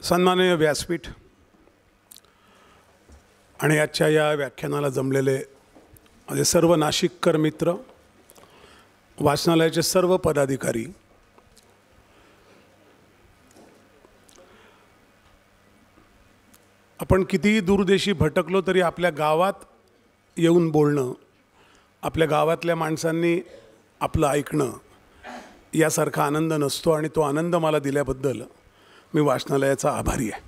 सन्माननीय व्यासपीठ आणि आजच्या या व्याख्यानाला जमलेले माझे सर्व नाशिककर मित्र, वाचनालयाचे सर्व पदाधिकारी, आपण कितीही दूरदेशी भटकलो तरी आपल्या गावात येऊन बोलणं, आपल्या गावातल्या माणसांनी आपलं ऐकणं यासारखा आनंद नसतो आणि तो आनंद मला दिल्याबद्दल मी वाचनालयाचा आभारी आहे।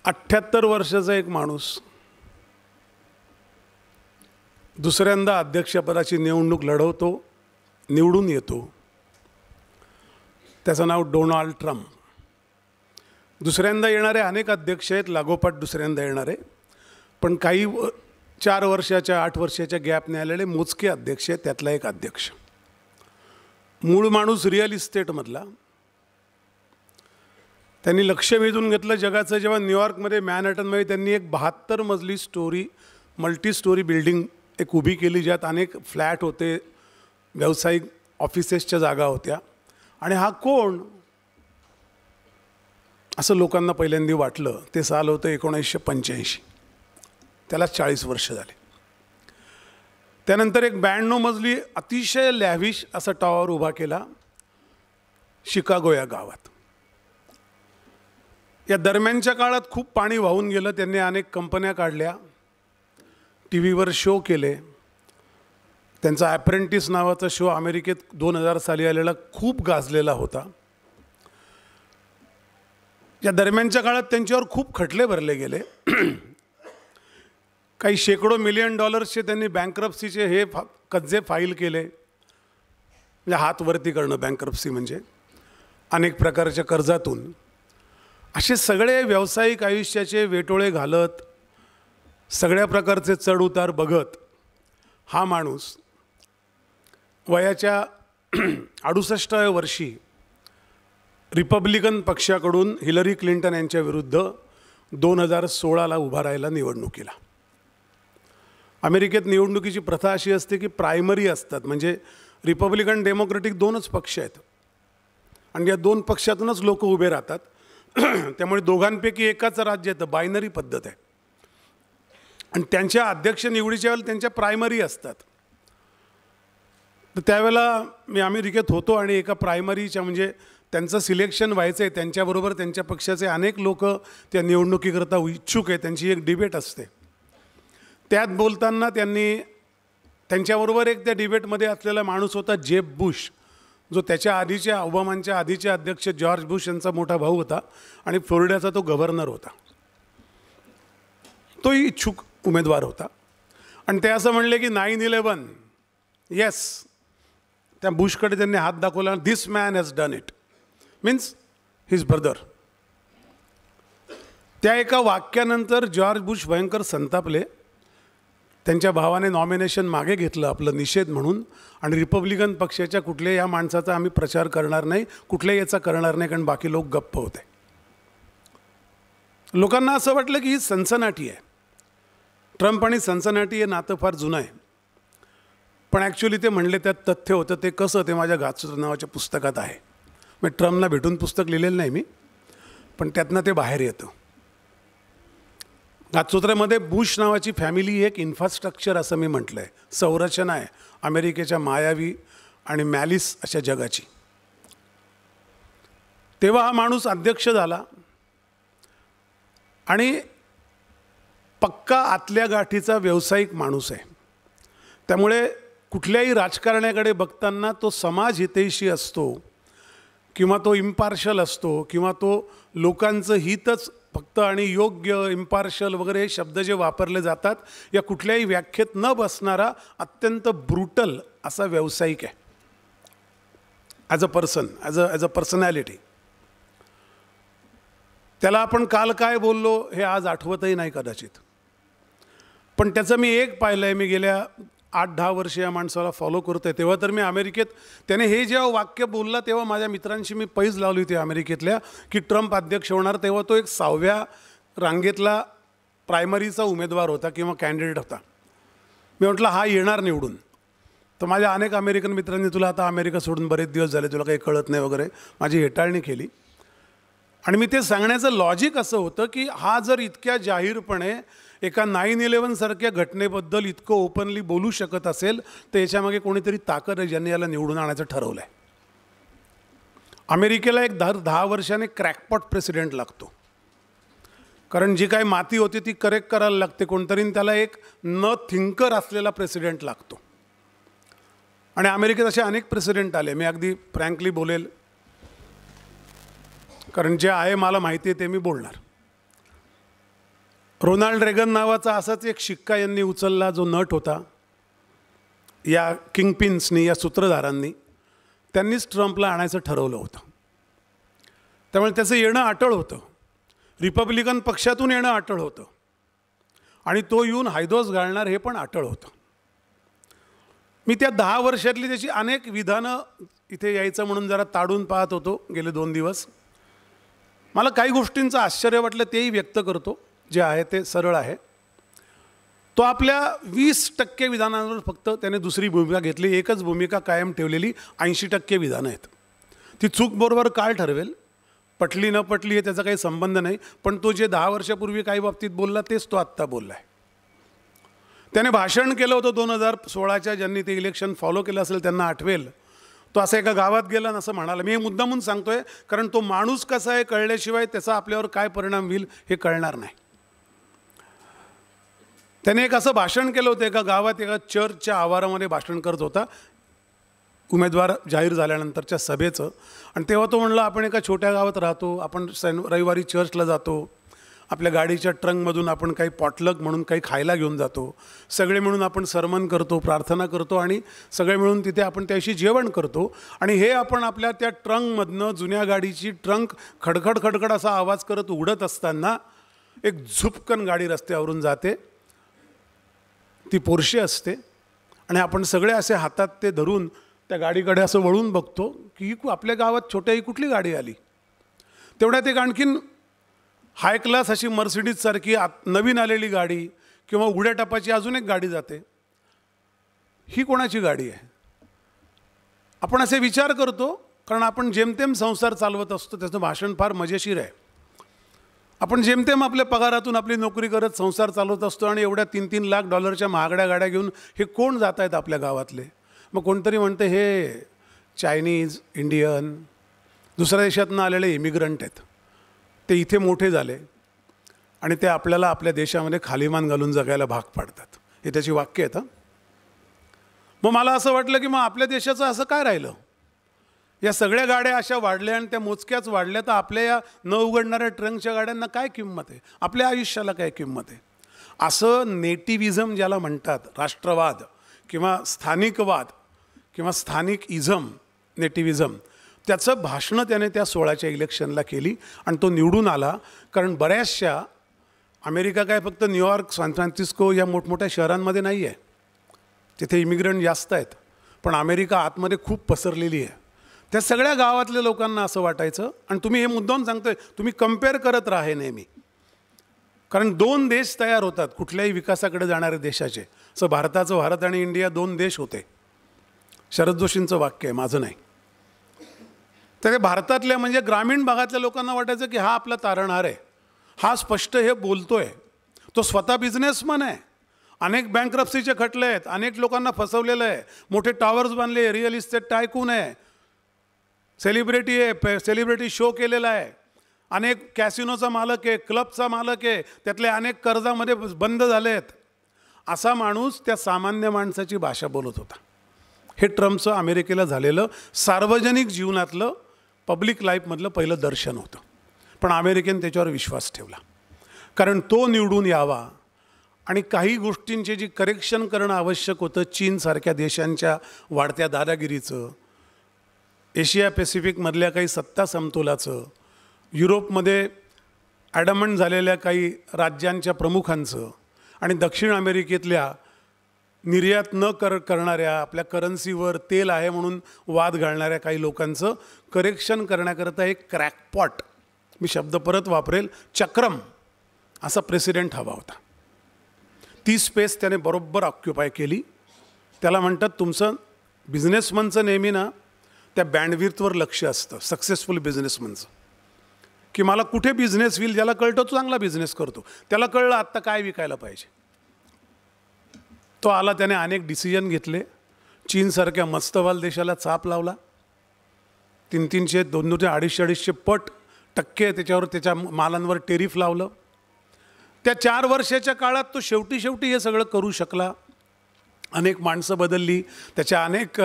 78 वर्षाचा एक माणूस दुसऱ्यांदा अध्यक्षपदाची निवडणूक लढवतो, निवडून येतो। त्याचं नाव डोनाल्ड ट्रम्प। दुसऱ्यांदा येणारे अनेक अध्यक्ष आहेत, लागोपाठ दुसऱ्यांदा येणारे, पण काही 4 वर्षाच्या 8 वर्षाच्या गॅपने आलेले मोजके अध्यक्ष आहेत। त्यातला एक अध्यक्ष मूळ माणूस रिअल इस्टेटमधला। त्यांनी लक्ष वेधून घेतलं जगाचं जेव्हा न्यूयॉर्कमध्ये मॅनहॅटनमध्ये त्यांनी एक 72 मजली मल्टी स्टोरी बिल्डिंग एक उभी केली, ज्यात अनेक फ्लॅट होते, व्यावसायिक ऑफिसेसच्या जागा होत्या। आणि हा कोण असं लोकांना पहिल्यांदा वाटलं। ते साल होतं 1985। त्याला 40 वर्ष झाले। त्यानंतर एक 92 मजली अतिशय लॅव्हिश असा टॉवर उभा केला शिकागो या गावात। या दरम्यानच्या काळात खूप पाणी वाहून गेलं। त्यांनी अनेक कंपन्या काढल्या, टीव्हीवर शो केले। त्यांचा अप्रेंटिस नावाचा शो अमेरिकेत 2000 साली आलेला खूप गाजलेला होता। या दरम्यानच्या काळात त्यांच्यावर खूप खटले भरले गेले। काही शेकडो मिलियन डॉलर्सचे त्यांनी बँकरप्सीचे हे कज्जे फाईल केले। म्हणजे हात वरती करणं, बँकरप्सी म्हणजे अनेक प्रकारच्या कर्जातून। असे सगळे व्यावसायिक आयुष्याचे वेटोळे घालत, सगळ्या प्रकारचे चढउतार बघत हा माणूस वयाच्या 68व्या वर्षी रिपब्लिकन पक्षाकडून हिलरी क्लिंटन यांच्या विरुद्ध 2016ला उभा राहायला निवडणुकीला। अमेरिकेत निवडणुकीची प्रथा अशी असते की प्रायमरी असतात, म्हणजे रिपब्लिकन डेमोक्रेटिक 2च पक्ष आहेत आणि या 2 पक्षातूनच लोक उभे राहतात। त्यामुळे दोघांपैकी एकाचं राज्य येतं, बायनरी पद्धत आहे। आणि त्यांच्या अध्यक्ष निवडीच्या वेळेला त्यांच्या प्रायमरी असतात। तर त्यावेळेला मी अमेरिकेत होतो आणि एका प्रायमरीच्या म्हणजे त्यांचं सिलेक्शन व्हायचं आहे, त्यांच्याबरोबर त्यांच्या पक्षाचे अनेक लोक त्या निवडणुकीकरता इच्छुक आहे, त्यांची एक डिबेट असते। त्यात बोलताना त्यांच्याबरोबर एक त्या डिबेटमध्ये असलेला माणूस होता जेब बुश, जो त्याच्या आधीच्या ओबामांच्या आधीचे अध्यक्ष जॉर्ज बुश यांचा मोठा भाऊ होता आणि फ्लोरिडाचा तो गव्हर्नर होता। तोही इच्छुक उमेदवार होता आणि ते असं म्हणले की 9/11 येस, त्या बुशकडे त्यांनी हात दाखवला, this man has done it, means his brother. त्या एका वाक्यानंतर जॉर्ज बुश भयंकर संतापले। त्यांच्या भावाने नॉमिनेशन मागे घेतलं आपलं निषेध म्हणून आणि रिपब्लिकन पक्षाच्या कुठल्याही या माणसाचा आम्ही प्रचार करणार नाही, कुठल्याही याचा करणार नाही, कारण बाकी लोक गप्प होते। लोकांना असं वाटलं की ही सनसनाटी आहे। ट्रम्प आणि सनसनाटी हे नातं फार जुनं आहे, पण ॲक्च्युली ते म्हणले त्यात तथ्य होतं। ते कसं, ते माझ्या घातसूत्र नावाच्या पुस्तकात आहे। मी ट्रम्पला भेटून पुस्तक लिहिलेलं नाही मी, पण त्यातनं ते बाहेर येतं। घातसूत्रामध्ये बुश नावाची फॅमिली एक इन्फ्रास्ट्रक्चर असं मी म्हटलं आहे, संरचना आहे अमेरिकेच्या मायावी आणि मॅलिस अशा जगाची। तेव्हा हा माणूस अध्यक्ष झाला आणि पक्का आतल्या गाठीचा व्यावसायिक माणूस आहे। त्यामुळे कुठल्याही राजकारण्याकडे बघताना तो समाज हितैषी असतो किंवा तो इम्पार्शल असतो किंवा तो लोकांचं हितच फक्त आणि योग्य, इम्पार्शल वगैरे हे शब्द जे वापरले जातात, या कुठल्याही व्याख्येत न बसणारा अत्यंत ब्रुटल असा व्यावसायिक आहे as a person, as a personality. त्याला आपण काल काय बोललो हे आज आठवतही नाही कदाचित, पण त्याचं मी एक पाहिलं आहे। मी गेल्या 8-10 वर्ष या माणसाला फॉलो करतो आहे। तेव्हा तर मी अमेरिकेत त्याने हे जेव्हा वाक्य बोलला तेव्हा माझ्या मित्रांशी मी पैज लावली होती अमेरिकेतल्या की ट्रम्प अध्यक्ष होणार। तेव्हा तो एक 6व्या रांगेतला प्रायमरीचा उमेदवार होता किंवा कॅन्डिडेट होता। मी म्हटलं हा येणार निवडून। तर माझ्या अनेक अमेरिकन मित्रांनी तुला आता अमेरिका सोडून बरेच दिवस झाले, तुला काही कळत नाही वगैरे, माझी हेटाळणी केली. आणि मी ते सांगण्याचं लॉजिक असं होतं की हा जर इतक्या जाहीरपणे एका 9/11 सारख्या घटनेबद्दल इतकं ओपनली बोलू शकत असेल तर याच्यामागे कोणीतरी ताकद आहे ज्यांनी याला निवडून आणायचं ठरवलं आहे. अमेरिकेला एक 10 वर्षाने क्रॅकपॉट प्रेसिडेंट लागतो, कारण जी काही माती होती ती करेक्ट करायला लागते कोणतरी, त्याला एक न थिंकर असलेला प्रेसिडेंट लागतो. आणि अमेरिकेत असे अनेक प्रेसिडेंट आले. मी अगदी फ्रँकली बोलेल, कारण जे आहे मला माहिती आहे ते मी बोलणार. रोनाल्ड रेगन नावाचा असाच एक शिक्का यांनी उचलला जो नट होता. या किंगपिन्सनी, या सूत्रधारांनी, त्यांनीच ट्रम्पला आणायचं ठरवलं होतं. त्यामुळे त्याचं येणं अटळ होतं, रिपब्लिकन पक्षातून येणं अटळ होतं, आणि तो येऊन हायदोस घालणार हे पण अटळ होतं. मी त्या 10 वर्षातली त्याची अनेक विधानं इथे यायचं म्हणून जरा ताडून पाहत होतो गेले 2 दिवस. मला काही गोष्टींचं आश्चर्य वाटलं, तेही व्यक्त करतो. जे आहे ते सरळ आहे. तो आपल्या 20% विधानांवर फक्त त्याने दुसरी भूमिका घेतली, एकच भूमिका कायम ठेवलेली. 80% विधानं आहेत. ती चूक बरोबर काळ ठरवेल, पटली न पटली हे त्याचा काही संबंध नाही, पण तो जे 10 वर्षापूर्वी काही बाबतीत बोलला तेच तो आत्ता बोलला आहे. त्याने भाषण केलं होतं 2016च्या, ज्यांनी ते इलेक्शन फॉलो केलं असेल त्यांना आठवेल. तो असं एका गावात गेला आणि असं म्हणाला. मी हे मुद्दामून सांगतोय कारण तो माणूस कसा आहे कळल्याशिवाय त्याचा आपल्यावर काय परिणाम होईल हे कळणार नाही. त्याने एक असं भाषण केलं होतं एका गावात, एका चर्चच्या आवारामध्ये भाषण करत होता उमेदवार जाहीर झाल्यानंतरच्या सभेचं. आणि तेव्हा तो म्हणला, आपण एका छोट्या गावात राहतो, आपण रविवारी चर्चला जातो, आपल्या गाडीच्या ट्रंकमधून आपण काही पॉटलक म्हणून काही खायला घेऊन जातो, सगळे मिळून आपण सरमन करतो, प्रार्थना करतो, आणि सगळे मिळून तिथे आपण त्याशी जेवण करतो. आणि हे आपण आपल्या त्या ट्रंकमधनं, जुन्या गाडीची ट्रंक खडखड खडखड असा आवाज करत उघडत असताना एक झुपकन गाडी रस्त्यावरून जाते. ती पोर्शे असते, आणि आपण सगळे असे हातात ते धरून त्या गाडीकडे असं वळून बघतो की आपल्या गावात छोट्या ही कुठली गाडी आली. तेवढ्यात एक आणखीन हाय क्लास अशी मर्सिडीजसारखी नवीन आलेली गाडी किंवा उघड्या टपाची अजून एक गाडी जाते. ही कोणाची गाडी आहे? आपण असे विचार करतो, कारण आपण जेमतेम संसार चालवत असतो. त्याचं भाषण फार मजेशीर आहे. आपण जेमतेम आपल्या पगारातून आपली नोकरी करत संसार चालवत असतो, आणि एवढ्या $3-3 लाख महागड्या गाड्या घेऊन हे कोण जात आहेत आपल्या गावातले? मग कोणतरी म्हणते हे चायनीज, इंडियन, दुसऱ्या देशातनं आलेले इमिग्रंट आहेत, ते इथे मोठे झाले आणि ते आपल्याला आपल्या देशामध्ये खालीमान घालून जगायला भाग पाडतात. हे त्याची वाक्य आहेत. मग मला असं वाटलं की मग आपल्या देशाचं असं काय राहिलं? या सगळ्या गाड्या अशा वाढल्या आणि त्या मोजक्याच वाढल्या, तर आपल्या या न उघडणाऱ्या ट्रंकच्या गाड्यांना काय किंमत आहे? आपल्या आयुष्याला काय किंमत आहे? असं नेटिव्हिजम ज्याला म्हणतात, राष्ट्रवाद किंवा स्थानिकवाद किंवा स्थानिक इझम, नेटिव्हिजम, त्याचं भाषणं त्याने त्या 16च्या इलेक्शनला केली आणि तो निवडून आला. कारण बऱ्याचशा, अमेरिका काय फक्त न्यूयॉर्क, सॅन फ्रान्सिस्को या मोठमोठ्या शहरांमध्ये नाही आहे, तिथे इमिग्रंट जास्त आहेत, पण अमेरिका आतमध्ये खूप पसरलेली आहे. त्या सगळ्या गावातल्या लोकांना असं वाटायचं, आणि तुम्ही हे मुद्दाम सांगतोय, तुम्ही कम्पेअर करत राहा नेहमी, कारण 2 देश तयार होतात कुठल्याही विकासाकडे जाणारे देशाचे. असं भारत आणि इंडिया 2 देश होते. शरद जोशींचं वाक्य आहे, माझं नाही. तर भारतातल्या म्हणजे ग्रामीण भागातल्या लोकांना वाटायचं की हा आपला तारणहार आहे, हा स्पष्ट हे बोलतोय, तो स्वतः बिझनेसमन आहे, अनेक बँकरप्सीचे खटले आहेत, अनेक लोकांना फसवलेलं आहे, मोठे टॉवर्स बांधले, रिअल इस्टेट टायकून आहे, सेलिब्रिटी आहे, सेलिब्रिटी शो केलेला आहे, अनेक कॅसिनोचा मालक आहे, क्लबचा मालक आहे, त्यातले अनेक कर्जामध्ये बंद झाले आहेत. असा माणूस त्या सामान्य माणसाची भाषा बोलत होता. हे ट्रम्पचं अमेरिकेला झालेलं सार्वजनिक जीवनातलं, पब्लिक लाईफमधलं पहिलं दर्शन होतं. पण अमेरिकेने त्याच्यावर विश्वास ठेवला, कारण तो निवडून यावा आणि काही गोष्टींचे जी करेक्शन करणं आवश्यक होतं, चीनसारख्या देशांच्या वाढत्या दादागिरीचं, एशिया पॅसिफिकमधल्या काही सत्ता समतोलाचं, युरोपमध्ये ॲडमंट झालेल्या काही राज्यांच्या प्रमुखांचं, आणि दक्षिण अमेरिकेतल्या निर्यात न करणाऱ्या, आपल्या करन्सीवर तेल आहे म्हणून वाद घालणाऱ्या काही लोकांचं करेक्शन करण्याकरता एक क्रॅकपॉट, मी शब्द परत वापरेल, चक्रम, असा प्रेसिडेंट हवा होता. ती स्पेस त्याने बरोबर ऑक्युपाय केली. त्याला म्हणतात तुमचं बिझनेसमनचं नेहमी ना त्या बँडविड्थवर लक्ष असतं, सक्सेसफुल बिझनेसमनचं, की मला कुठे बिझनेस होईल. ज्याला कळतं तो चांगला बिझनेस करतो. त्याला कळलं आत्ता काय विकायला पाहिजे. तो आला, त्याने अनेक डिसिजन घेतले. चीनसारख्या मस्तवाल देशाला चाप लावला. 300, 200, 250 पट टक्के त्याच्यावर, त्याच्या मालांवर टेरिफ लावलं. त्या 4 वर्षाच्या काळात तो शेवटी हे सगळं करू शकला. अनेक माणसं बदलली, त्याच्या अनेक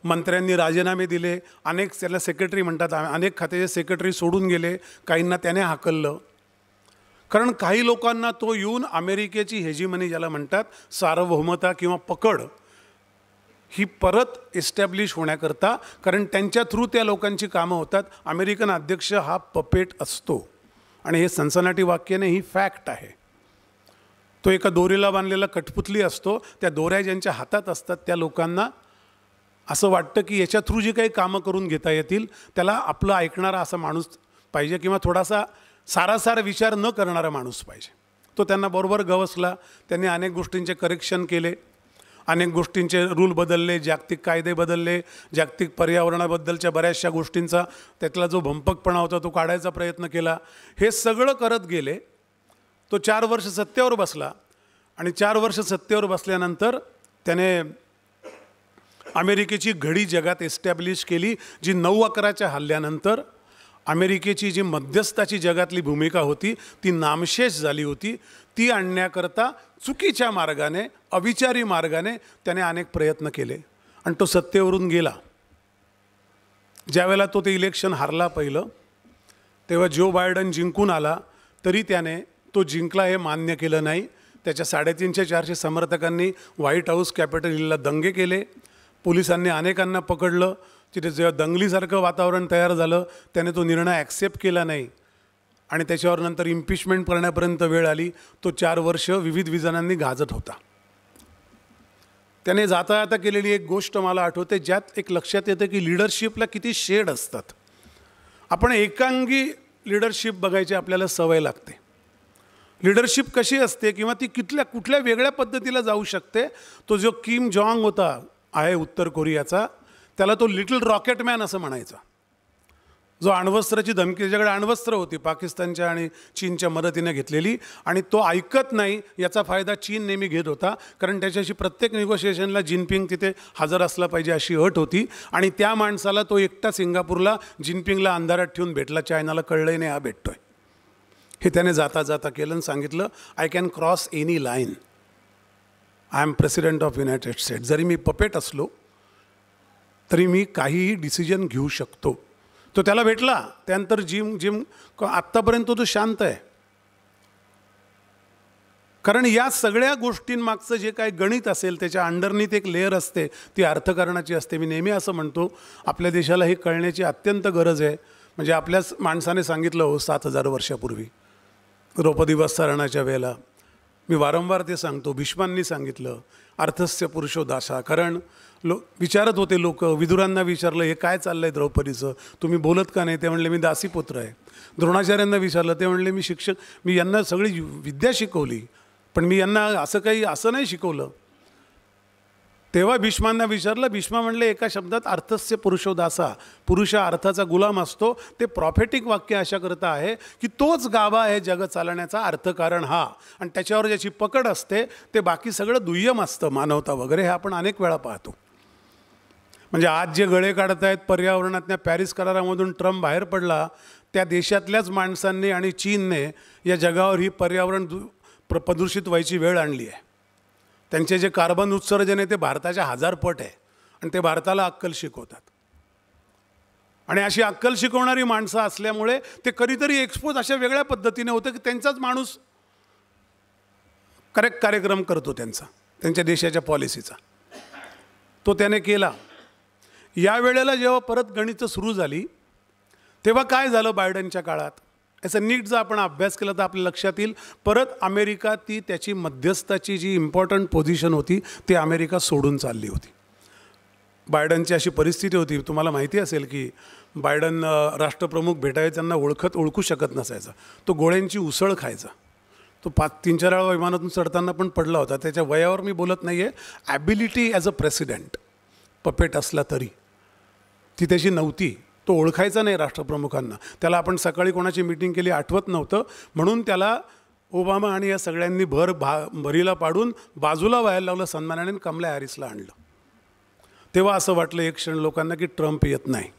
मंत्र्यांनी राजीनामे दिले, अनेक त्याला सेक्रेटरी म्हणतात, अनेक खात्याचे सेक्रेटरी सोडून गेले, काहींना त्याने हाकललं. कारण काही लोकांना तो येऊन अमेरिकेची हेजिमनी ज्याला म्हणतात, सार्वभौमता किंवा पकड, ही परत एस्टॅब्लिश होण्याकरता, कारण त्यांच्या थ्रू त्या लोकांची कामं होतात. अमेरिकन अध्यक्ष हा पपेट असतो आणि हे सनसनाटी वाक्याने ही फॅक्ट आहे. तो एका दोरीला बांधलेला कठपुतली असतो. त्या दोऱ्या ज्यांच्या हातात असतात त्या लोकांना असं वाटतं की याच्या थ्रू जी काही कामं करून घेता येतील त्याला आपलं ऐकणारा असा माणूस पाहिजे, किंवा थोडासा सारासार विचार न करणारा माणूस पाहिजे. तो त्यांना बरोबर गवसला. त्यांनी अनेक गोष्टींचे करेक्शन केले, अनेक गोष्टींचे रूल बदलले, जागतिक कायदे बदलले, जागतिक पर्यावरणाबद्दलच्या बऱ्याचशा गोष्टींचा त्यातला जो भंपकपणा होता तो काढायचा प्रयत्न केला. हे सगळं करत गेले. तो 4 वर्ष सत्तेवर बसला आणि 4 वर्ष सत्तेवर बसल्यानंतर त्याने अमेरिकेची घडी जगात एस्टॅब्लिश केली, जी 9/11च्या हल्ल्यानंतर अमेरिकेची जी मध्यस्थाची जगातली भूमिका होती ती नामशेष झाली होती. ती आणण्याकरता चुकीच्या मार्गाने, अविचारी मार्गाने त्याने अनेक प्रयत्न केले आणि तो सत्तेवरून गेला. ज्यावेळेला तो ते इलेक्शन हारला पहिलं, तेव्हा जो बायडन जिंकून आला, तरी त्याने तो जिंकला हे मान्य केलं नाही. त्याच्या 350-400 समर्थकांनी व्हाईट हाऊस, कॅपिटल हिलला दंगे केले. पोलिसांनी अनेकांना पकडलं. तिथे जेव्हा दंगलीसारखं वातावरण तयार झालं, त्याने तो निर्णय ॲक्सेप्ट केला नाही आणि त्याच्यावर नंतर इम्पिचमेंट करण्यापर्यंत वेळ आली. तो 4 वर्ष विविध विधानांनी गाजत होता. त्याने जाता जाता केलेली एक गोष्ट मला आठवते, ज्यात एक लक्षात येतं की लिडरशिपला किती शेड असतात. आपण एकांगी लिडरशिप बघायची आपल्याला सवय लागते. लिडरशिप कशी असते किंवा ती कुठल्या वेगळ्या पद्धतीला जाऊ शकते. तो जो किम जॉंग होता आहे उत्तर कोरियाचा, त्याला तो लिटल रॉकेट मॅन असं म्हणायचा. जो अण्वस्त्राची धमकी, त्याच्याकडे अण्वस्त्र होती पाकिस्तानच्या आणि चीनच्या मदतीने घेतलेली, आणि तो ऐकत नाही याचा फायदा चीन नेहमी घेत होता. कारण त्याच्याशी प्रत्येक निगोशिएशनला जिनपिंग तिथे हजर असला पाहिजे अशी अट होती. आणि त्या माणसाला तो एकटा सिंगापूरला जिनपिंगला अंधारात ठेवून भेटला. चायनाला कळलंही नाही हा भेटतोय. हे त्याने जाता जाता केलं आणि सांगितलं, I can cross any line, I am president of United States. जरी मी पपेट असलो तरी मी काहीही डिसिजन घेऊ शकतो. तो त्याला भेटला. त्यानंतर जिम आत्तापर्यंत तो शांत आहे. कारण या सगळ्या गोष्टींमागचं जे काही गणित असेल त्याच्या अंडरनीथ एक लेअर असते, ती अर्थकारणाची असते. मी नेहमी असं म्हणतो, आपल्या देशाला हे कळण्याची अत्यंत गरज आहे. म्हणजे आपल्याच माणसाने सांगितलं हो 7,000 वर्षापूर्वी द्रौपदी वस्त्रारणाच्या वेळेला, मी वारंवार ते सांगतो, भीष्मांनी सांगितलं अर्थस्य पुरुषो दासा. कारण विचारत होते लोक, विदुरांना विचारलं हे काय चाललं आहे द्रौपदीचं, तुम्ही बोलत का नाही? ते म्हणले मी दासीपुत्र आहे. द्रोणाचार्यांना विचारलं, ते म्हणले मी शिक्षक, मी यांना सगळी विद्या शिकवली, पण मी यांना असं नाही शिकवलं. तेव्हा भीष्मांना विचारलं, भीष्मा म्हणले एका शब्दात अर्थस्य पुरुषो दासा, पुरुष हा अर्थाचा गुलाम असतो. ते प्रॉफेटिक वाक्य अशा करता आहे की तोच गाभा आहे जग चालण्याचा अर्थकारण हा, आणि त्याच्यावर ज्याची पकड असते ते बाकी सगळं दुय्यम असतं, मानवता वगैरे. हे आपण अनेक वेळा पाहतो. म्हणजे आज जे गळे काढतायत पर्यावरणातल्या पॅरिस करारामधून ट्रम्प बाहेर पडला, त्या देशातल्याच माणसांनी आणि चीनने या जगावर ही पर्यावरण प्रदूषित व्हायची वेळ आणली आहे. त्यांचे जे कार्बन उत्सर्जन आहे ते भारताच्या 1000 पट आहे, आणि ते भारताला अक्कल शिकवतात. आणि अशी अक्कल शिकवणारी माणसं असल्यामुळे ते कधीतरी एक्सपोज अशा वेगळ्या पद्धतीने होतं की त्यांचाच माणूस करेक्ट कार्यक्रम करतो त्यांच्या देशाच्या पॉलिसीचा. तो त्याने केला. या वेळेला जेव्हा परत गणितं सुरू झाली तेव्हा काय झालं बायडनच्या काळात, याचा नीट जर आपण अभ्यास केला तर आपल्या लक्षात येईल, परत अमेरिका ती त्याची मध्यस्थाची जी इम्पॉर्टंट पोझिशन होती ती अमेरिका सोडून चालली होती. बायडनची अशी परिस्थिती होती, तुम्हाला माहिती असेल की बायडन राष्ट्रप्रमुख भेटायचे त्यांना ओळखू शकत नसायचा. तो गोळ्यांची उसळ खायचा. तो 3-4 वेळा विमानातून चढताना पण पडला होता. त्याच्या वयावर मी बोलत नाही आहे, ability as a president, puppet असला तरी ती त्याची नव्हती. तो ओळखायचा नाही राष्ट्रप्रमुखांना. त्याला आपण सकाळी कोणाची मीटिंग केली आठवत नव्हतं, म्हणून त्याला ओबामा आणि या सगळ्यांनी भरीला पाडून बाजूला व्हायला लावलं सन्मानाने, कमला हॅरिसला आणलं. तेव्हा असं वाटलं एक क्षण लोकांना की ट्रम्प येत नाही.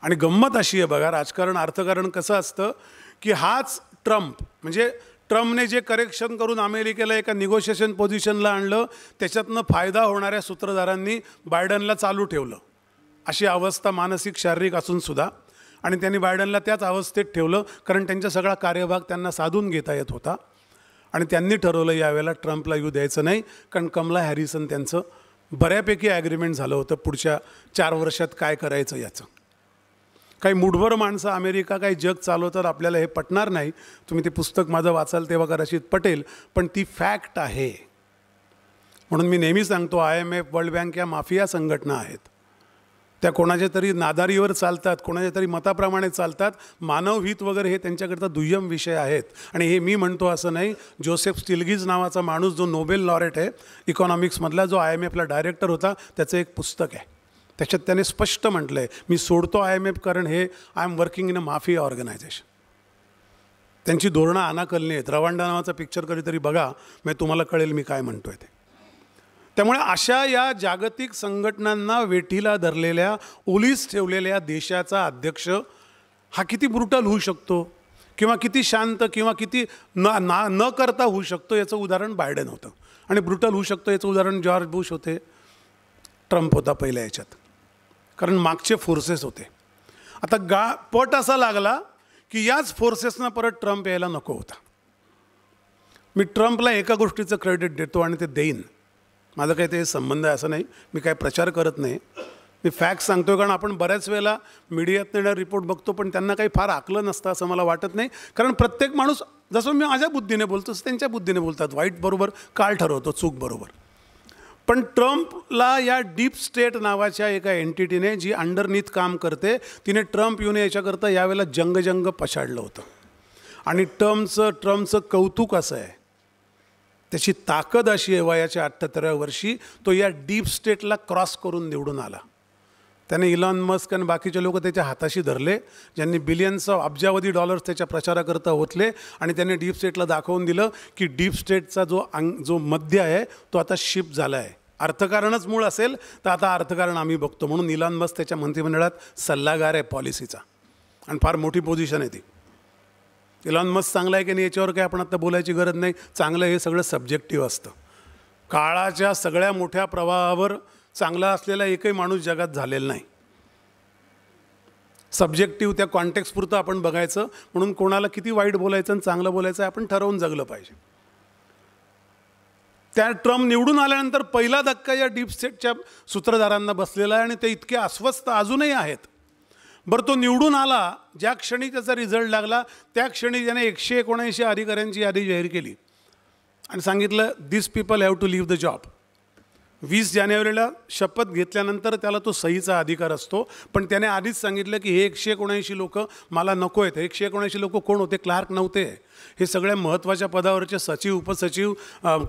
आणि गंमत अशी आहे बघा, राजकारण अर्थकारण कसं असतं की हाच ट्रम्प, म्हणजे ट्रम्पने जे करेक्शन करून अमेरिकेला एका निगोशिएशन पोझिशनला आणलं, त्याच्यातनं फायदा होणाऱ्या सूत्रधारांनी बायडनला चालू ठेवलं. अशी अवस्था मानसिक शारीरिक असूनसुद्धा, आणि त्यांनी बायडनला त्याच अवस्थेत ठेवलं, कारण त्यांचा सगळा कार्यभाग त्यांना साधून घेता येत होता. आणि त्यांनी ठरवलं यावेळेला ट्रम्पला येऊ द्यायचं नाही, कारण कमला हॅरिसन त्यांचं बऱ्यापैकी ॲग्रीमेंट झालं होतं पुढच्या 4 वर्षात काय करायचं याचं. काही मूठभर माणसं अमेरिका काही जग चालवतात, आपल्याला हे पटणार नाही. तुम्ही ते पुस्तक माझं वाचाल तेव्हा कदाचित पटेल, पण ती फॅक्ट आहे. म्हणून मी नेहमी सांगतो, IMF, वर्ल्ड बँक या माफिया संघटना आहेत. त्या कोणाच्या तरी नादारीवर चालतात, कोणाच्या तरी मताप्रमाणे चालतात. मानवहित वगैरे हे त्यांच्याकरता दुय्यम विषय आहेत. आणि हे मी म्हणतो असं नाही. जोसेफ स्टिल्गिज नावाचा माणूस, जो नोबेल लॉरेट आहे इकॉनॉमिक्समधला, जो IMFला डायरेक्टर होता, त्याचं एक पुस्तक आहे. त्याच्यात त्याने स्पष्ट म्हटलं आहे, मी सोडतो IMF कारण हे I am working in a mafia organisation. त्यांची धोरणं अनाकलनी आहेत. रवांडा नावाचा पिक्चर कधीतरी बघा, मग तुम्हाला कळेल मी काय म्हणतो आहे ते. त्यामुळे अशा या जागतिक संघटनांना वेठीला धरलेल्या, ओलीस ठेवलेल्या देशाचा अध्यक्ष हा किती ब्रुटल होऊ शकतो, किंवा किती शांत, किंवा किती न करता होऊ शकतो, याचं उदाहरण बायडन होतं. आणि ब्रुटल होऊ शकतो याचं उदाहरण जॉर्ज बुश होते, ट्रम्प होता पहिल्या याच्यात, कारण मागचे फोर्सेस होते. आता पट असा लागला की याच फोर्सेसना परत ट्रम्प यायला नको होता. मी ट्रम्पला एका गोष्टीचं क्रेडिट देतो, आणि ते देईन. माझं काही ते संबंध आहे असं नाही, मी काय प्रचार करत नाही, मी फॅक्ट सांगतो. कारण आपण बऱ्याच वेळेला मीडियात येणारा रिपोर्ट बघतो, पण त्यांना काही फार आकलं नसतं असं मला वाटत नाही. कारण प्रत्येक माणूस, जसं मी माझ्या बुद्धीने बोलतो तसं त्यांच्या बुद्धीने बोलतात. वाईट बरोबर काळ ठरवतो, चूक बरोबर. पण ट्रम्पला या डीप स्टेट नावाच्या एका एंटिटीने, जी अंडरनीथ काम करते, तिने ट्रम्प येऊन याच्याकरता यावेळेला जंग पछाडलं होतं. आणि ट्रम्पचं कौतुक असं आहे, त्याची ताकद अशी आहे, वयाच्या 78व्या वर्षी तो या डीप स्टेटला क्रॉस करून निवडून आला. त्याने इलॉन मस्क आणि बाकीचे लोक त्याच्या हाताशी धरले, ज्यांनी बिलियन्स ऑफ अब्जावधी डॉलर्स त्याच्या प्रचाराकरता ओतले. आणि त्याने डीप स्टेटला दाखवून दिलं की डीप स्टेटचा जो मध्य आहे तो आता शिफ्ट झाला आहे. अर्थकारणच मूळ असेल तर आता अर्थकारण आम्ही बघतो. म्हणून इलॉन मस्क त्याच्या मंत्रिमंडळात सल्लागार आहे पॉलिसीचा, आणि फार मोठी पोझिशन आहे ती. इलॉन मस्क चांगला आहे की नाही याच्यावर काही आपण आता बोलायची गरज नाही. चांगलं हे सगळं सब्जेक्टिव्ह असतं. काळाच्या सगळ्या मोठ्या प्रवाहावर चांगला असलेला एकही माणूस जगात झालेला नाही. सब्जेक्टिव्ह त्या कॉन्टेक्स्टपुरतं आपण बघायचं. म्हणून कोणाला किती वाईट बोलायचं आणि चांगलं बोलायचं आपण ठरवून जगलं पाहिजे. त्या ट्रम्प निवडून आल्यानंतर पहिला धक्का या डीप स्टेटच्या सूत्रधारांना बसलेला आहे, आणि ते इतके अस्वस्थ अजूनही आहेत. बरं, तो निवडून आला, ज्या क्षणी त्याचा रिझल्ट लागला त्या क्षणी त्याने 179 अधिकाऱ्यांची यादी जाहीर केली आणि सांगितलं, this people have to live the job. 20 जानेवारीला शपथ घेतल्यानंतर त्याला तो सहीचा अधिकार असतो, पण त्याने आधीच सांगितलं की हे 179 लोक मला नको आहेत. 179 लोक कोण होते? क्लार्क नव्हते. हे सगळ्या महत्त्वाच्या पदावरचे सचिव, उपसचिव,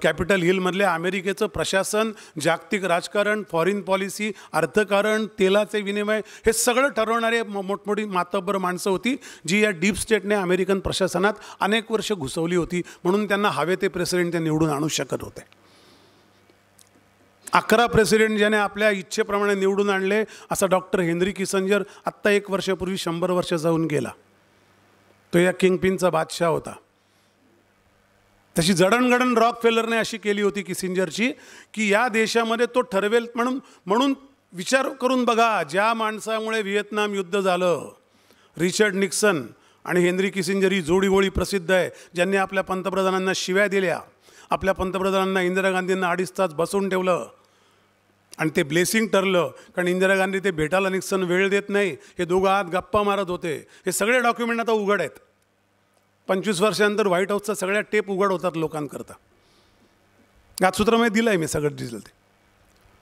कॅपिटल हिलमधले अमेरिकेचं प्रशासन, जागतिक राजकारण, फॉरेन पॉलिसी, अर्थकारण, तेलाचे विनिमय, हे सगळं ठरवणारे मोठमोठी मातब्बर माणसं होती, जी या डीप स्टेटने अमेरिकन प्रशासनात अनेक वर्ष घुसवली होती. म्हणून त्यांना हवे ते प्रेसिडेंट ते निवडून आणू शकत होते. 11 प्रेसिडेंट ज्याने आपल्या इच्छेप्रमाणे निवडून आणले, असा डॉक्टर हेनरी किसिंजर आत्ता 1 वर्षापूर्वी 100 वर्ष जाऊन गेला. तो या किंगपिनचा बादशाह होता. तशी जडणघडण रॉकफेलरने अशी केली होती किसिंजरची, की या देशामध्ये तो ठरवेल. म्हणून विचार करून बघा, ज्या माणसामुळे व्हिएतनाम युद्ध झालं, रिचर्ड निक्सन आणि हेनरी किसिंजर ही जोडीगोळी प्रसिद्ध आहे, ज्यांनी आपल्या पंतप्रधानांना शिव्या दिल्या, आपल्या पंतप्रधानांना इंदिरा गांधींना 2.5 तास बसवून ठेवलं, आणि ते ब्लेसिंग ठरलं. कारण इंदिरा गांधी ते भेटायला निक्सन वेळ देत नाही, हे दोघं आत गप्पा मारत होते. हे सगळे डॉक्युमेंट आता उघड आहेत. 25 वर्षानंतर व्हाईट हाऊसचा सगळ्या टेप उघड होतात लोकांकरता. गातसूत्रामध्ये दिलं आहे मी सगळं डिटेल ते.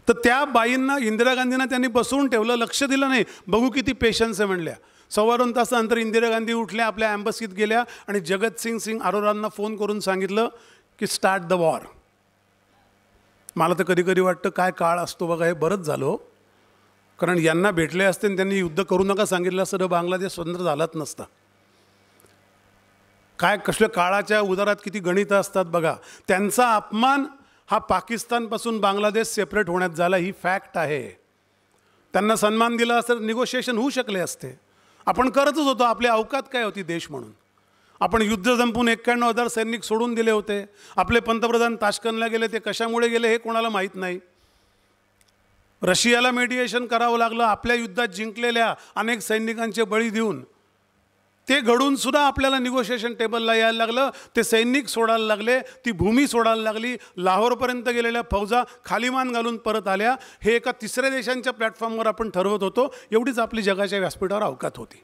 तर त्या बाईंना, इंदिरा गांधींना त्यांनी बसवून ठेवलं, लक्ष दिलं नाही. बघू किती पेशन्स आहे म्हणल्या. 1.25 तासानंतर इंदिरा गांधी उठल्या, आपल्या ॲम्बसीत गेल्या आणि जगतसिंग अरोरांना फोन करून सांगितलं की स्टार्ट द वॉर. मला तर कधी कधी वाटतं काय काळ असतो बघा. हे बरंच झालं, कारण यांना भेटले असते आणि त्यांनी युद्ध करू नका सांगितलं असतं तर बांगलादेश स्वतंत्र झालाच नसता. काय कसल्या काळाच्या उदारात किती गणितं असतात बघा. त्यांचा अपमान हा पाकिस्तानपासून बांगलादेश सेपरेट होण्यात झाला, ही फॅक्ट आहे. त्यांना सन्मान दिला असता तर निगोशिएशन होऊ शकले असते. आपण करतच होतो. आपली अवकात काय होती देश म्हणून. आपण युद्ध संपून 91,000 सैनिक सोडून दिले होते. आपले पंतप्रधान ताश्कंदला गेले, ते कशामुळे गेले हे कोणाला माहीत नाही. रशियाला मेडिएशन करावं लागलं आपल्या युद्धात जिंकलेल्या अनेक सैनिकांचे बळी देऊन. ते घडून सुद्धा आपल्याला निगोशिएशन टेबलला यायला लागलं. ते सैनिक सोडायला लागले, ती भूमी सोडायला लागली. लाहोरपर्यंत गेलेल्या फौजा खालीमान घालून परत आल्या. हे एका तिसऱ्या देशांच्या प्लॅटफॉर्मवर आपण ठरवत होतो. एवढीच आपली जगाच्या व्यासपीठावर अवकात होती.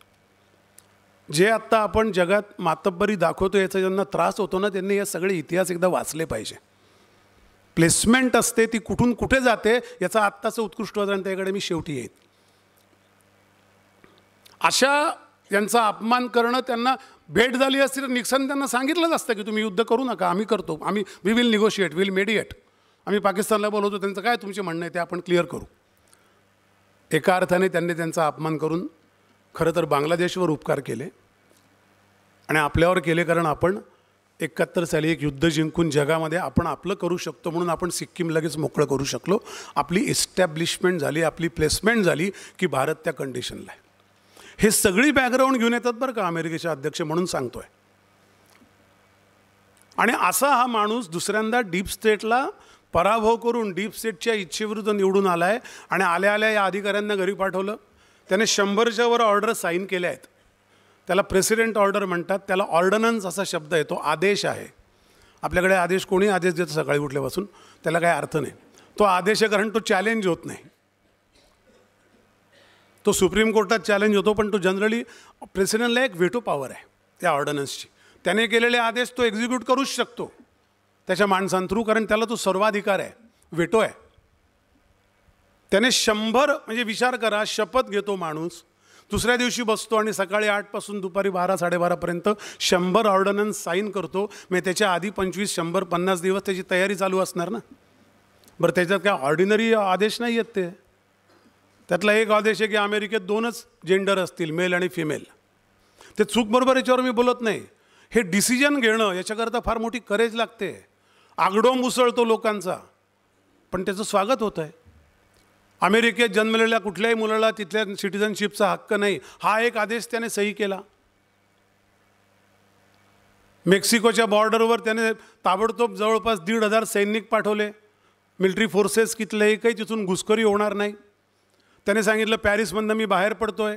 जे आत्ता आपण जगात मातब्बरी दाखवतो याचा ज्यांना त्रास होतो ना, त्यांनी हे सगळे इतिहास एकदा वाचले पाहिजे. प्लेसमेंट असते ती कुठून कुठे जाते याचा आत्ताचं उत्कृष्ट उदाहरण त्याकडे मी शेवटी येईल. अशा यांचा अपमान करणं, त्यांना भेट झाली असती तर निक्सन त्यांना सांगितलंच असतं की तुम्ही युद्ध करू नका, आम्ही करतो, we will negotiate, will mediate. आम्ही पाकिस्तानला बोलवतो, त्यांचं काय तुमचे म्हणणं आहे ते आपण क्लिअर करू. एका अर्थाने त्यांनी त्यांचा अपमान करून खरं तर बांगलादेशवर उपकार केले आणि आपल्यावर केले. कारण आपण 71 साली एक युद्ध जिंकून जगामध्ये आपण आपलं करू शकतो म्हणून आपण सिक्कीम लगेच मोकळं करू शकलो. आपली इस्टॅब्लिशमेंट झाली, आपली प्लेसमेंट झाली की भारत त्या कंडिशनला आहे. हे सगळी बॅकग्राऊंड घेऊन येतात बरं का अमेरिकेचे अध्यक्ष, म्हणून सांगतोय. आणि असा हा माणूस दुसऱ्यांदा डीप स्टेटला पराभव करून डीप स्टेटच्या इच्छेविरुद्ध निवडून आला आहे. आणि आल्या आल्या या अधिकाऱ्यांना घरी पाठवलं. त्याने 100च्या वर ऑर्डर साईन केल्या आहेत. त्याला प्रेसिडेंट ऑर्डर म्हणतात. त्याला ऑर्डनन्स असा शब्द आहे, तो आदेश आहे. आपल्याकडे आदेश कोणी आदेश देतं सकाळी उठल्यापासून, त्याला काही अर्थ नाही. तो आदेश आहे कारण तो चॅलेंज होत नाही. तो सुप्रीम कोर्टात चॅलेंज होतो, पण तो जनरली प्रेसिडेंटला एक व्हेटो पॉवर आहे त्या ऑर्डनन्सची. त्याने केलेले आदेश तो एक्झिक्यूट करूच शकतो त्याच्या माणसांथ्रू, कारण त्याला तो सर्वाधिकार आहे, व्हेटो आहे. त्याने 100 म्हणजे विचार करा, शपथ घेतो माणूस, दुसऱ्या दिवशी बसतो आणि सकाळी 8 पासून दुपारी 12-12:30पर्यंत 100 ऑर्डनन्स साईन करतो. म्हणजे त्याच्या आधी 25, 100, 50 दिवस त्याची तयारी चालू असणार ना. बरं, त्याच्यात काय ऑर्डिनरी आदेश नाही आहेत ते. त्यातला एक आदेश आहे की अमेरिकेत 2च जेंडर असतील, मेल आणि फिमेल. ते चूक बरोबर याच्यावर मी बोलत नाही. हे डिसिजन घेणं याच्याकरता फार मोठी करेज लागते. आगडोंब उसळतो लोकांचा, पण त्याचं स्वागत होतं आहे. अमेरिकेत जन्मलेल्या कुठल्याही मुलाला तिथल्या सिटिझनशिपचा हक्क नाही, हा एक आदेश त्याने सही केला. मेक्सिकोच्या बॉर्डरवर त्याने ताबडतोब जवळपास 1,500 सैनिक पाठवले. मिलिटरी फोर्सेस कितल्याही काही तिथून घुसखोरी होणार नाही. त्याने सांगितलं पॅरिसमधनं मी बाहेर पडतोय.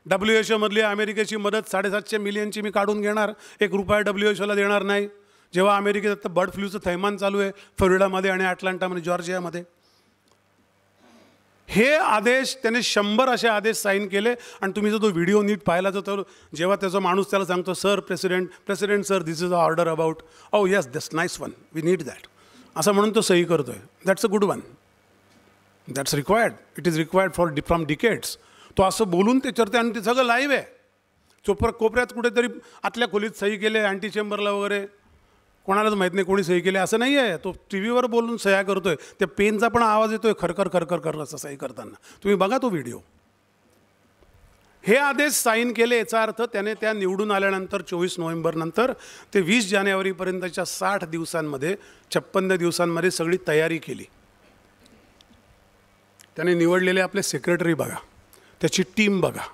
WHOमधली अमेरिकेची मदत 750 मिलियनची मी काढून घेणार, ₹1 WHOला देणार नाही. जेव्हा अमेरिकेत आता बर्ड फ्लूचं थैमान चालू आहे फ्लोरिडामध्ये आणि अटलांटामध्ये, जॉर्जियामध्ये. हे आदेश त्याने 100 असे आदेश साईन केले. आणि तुम्ही जर तो व्हिडिओ नीट पाहिला तर जेव्हा त्याचा माणूस त्याला सांगतो, sir president sir, this is a order about, oh yes that's nice one, we need that, असं म्हणून तो सही करतोय. That's a good one, that's required, it is required from decades. तो असं बोलून त्याच्यावरती, आणि ते सगळं लाईव्ह आहे. कोपऱ्यात कुठेतरी आतल्या खोलीत सही केले, अँटी चेंबरला वगैरे, कोणालाच माहीत नाही कोणी सही केली असं नाही आहे. तो TV वर बोलून सह्या करतोय. त्या पेनचा पण आवाज येतोय खरखर खरखर कर असं सही करताना. तुम्ही बघा तो व्हिडिओ. हे आदेश साईन केले याचा अर्थ त्याने त्या निवडून आल्यानंतर 24 नोव्हेंबरनंतर ते 20 जानेवारीपर्यंतच्या 60 दिवसांमध्ये 56 दिवसांमध्ये सगळी तयारी केली. त्याने निवडलेले आपले सेक्रेटरी बघा, त्याची टीम बघा,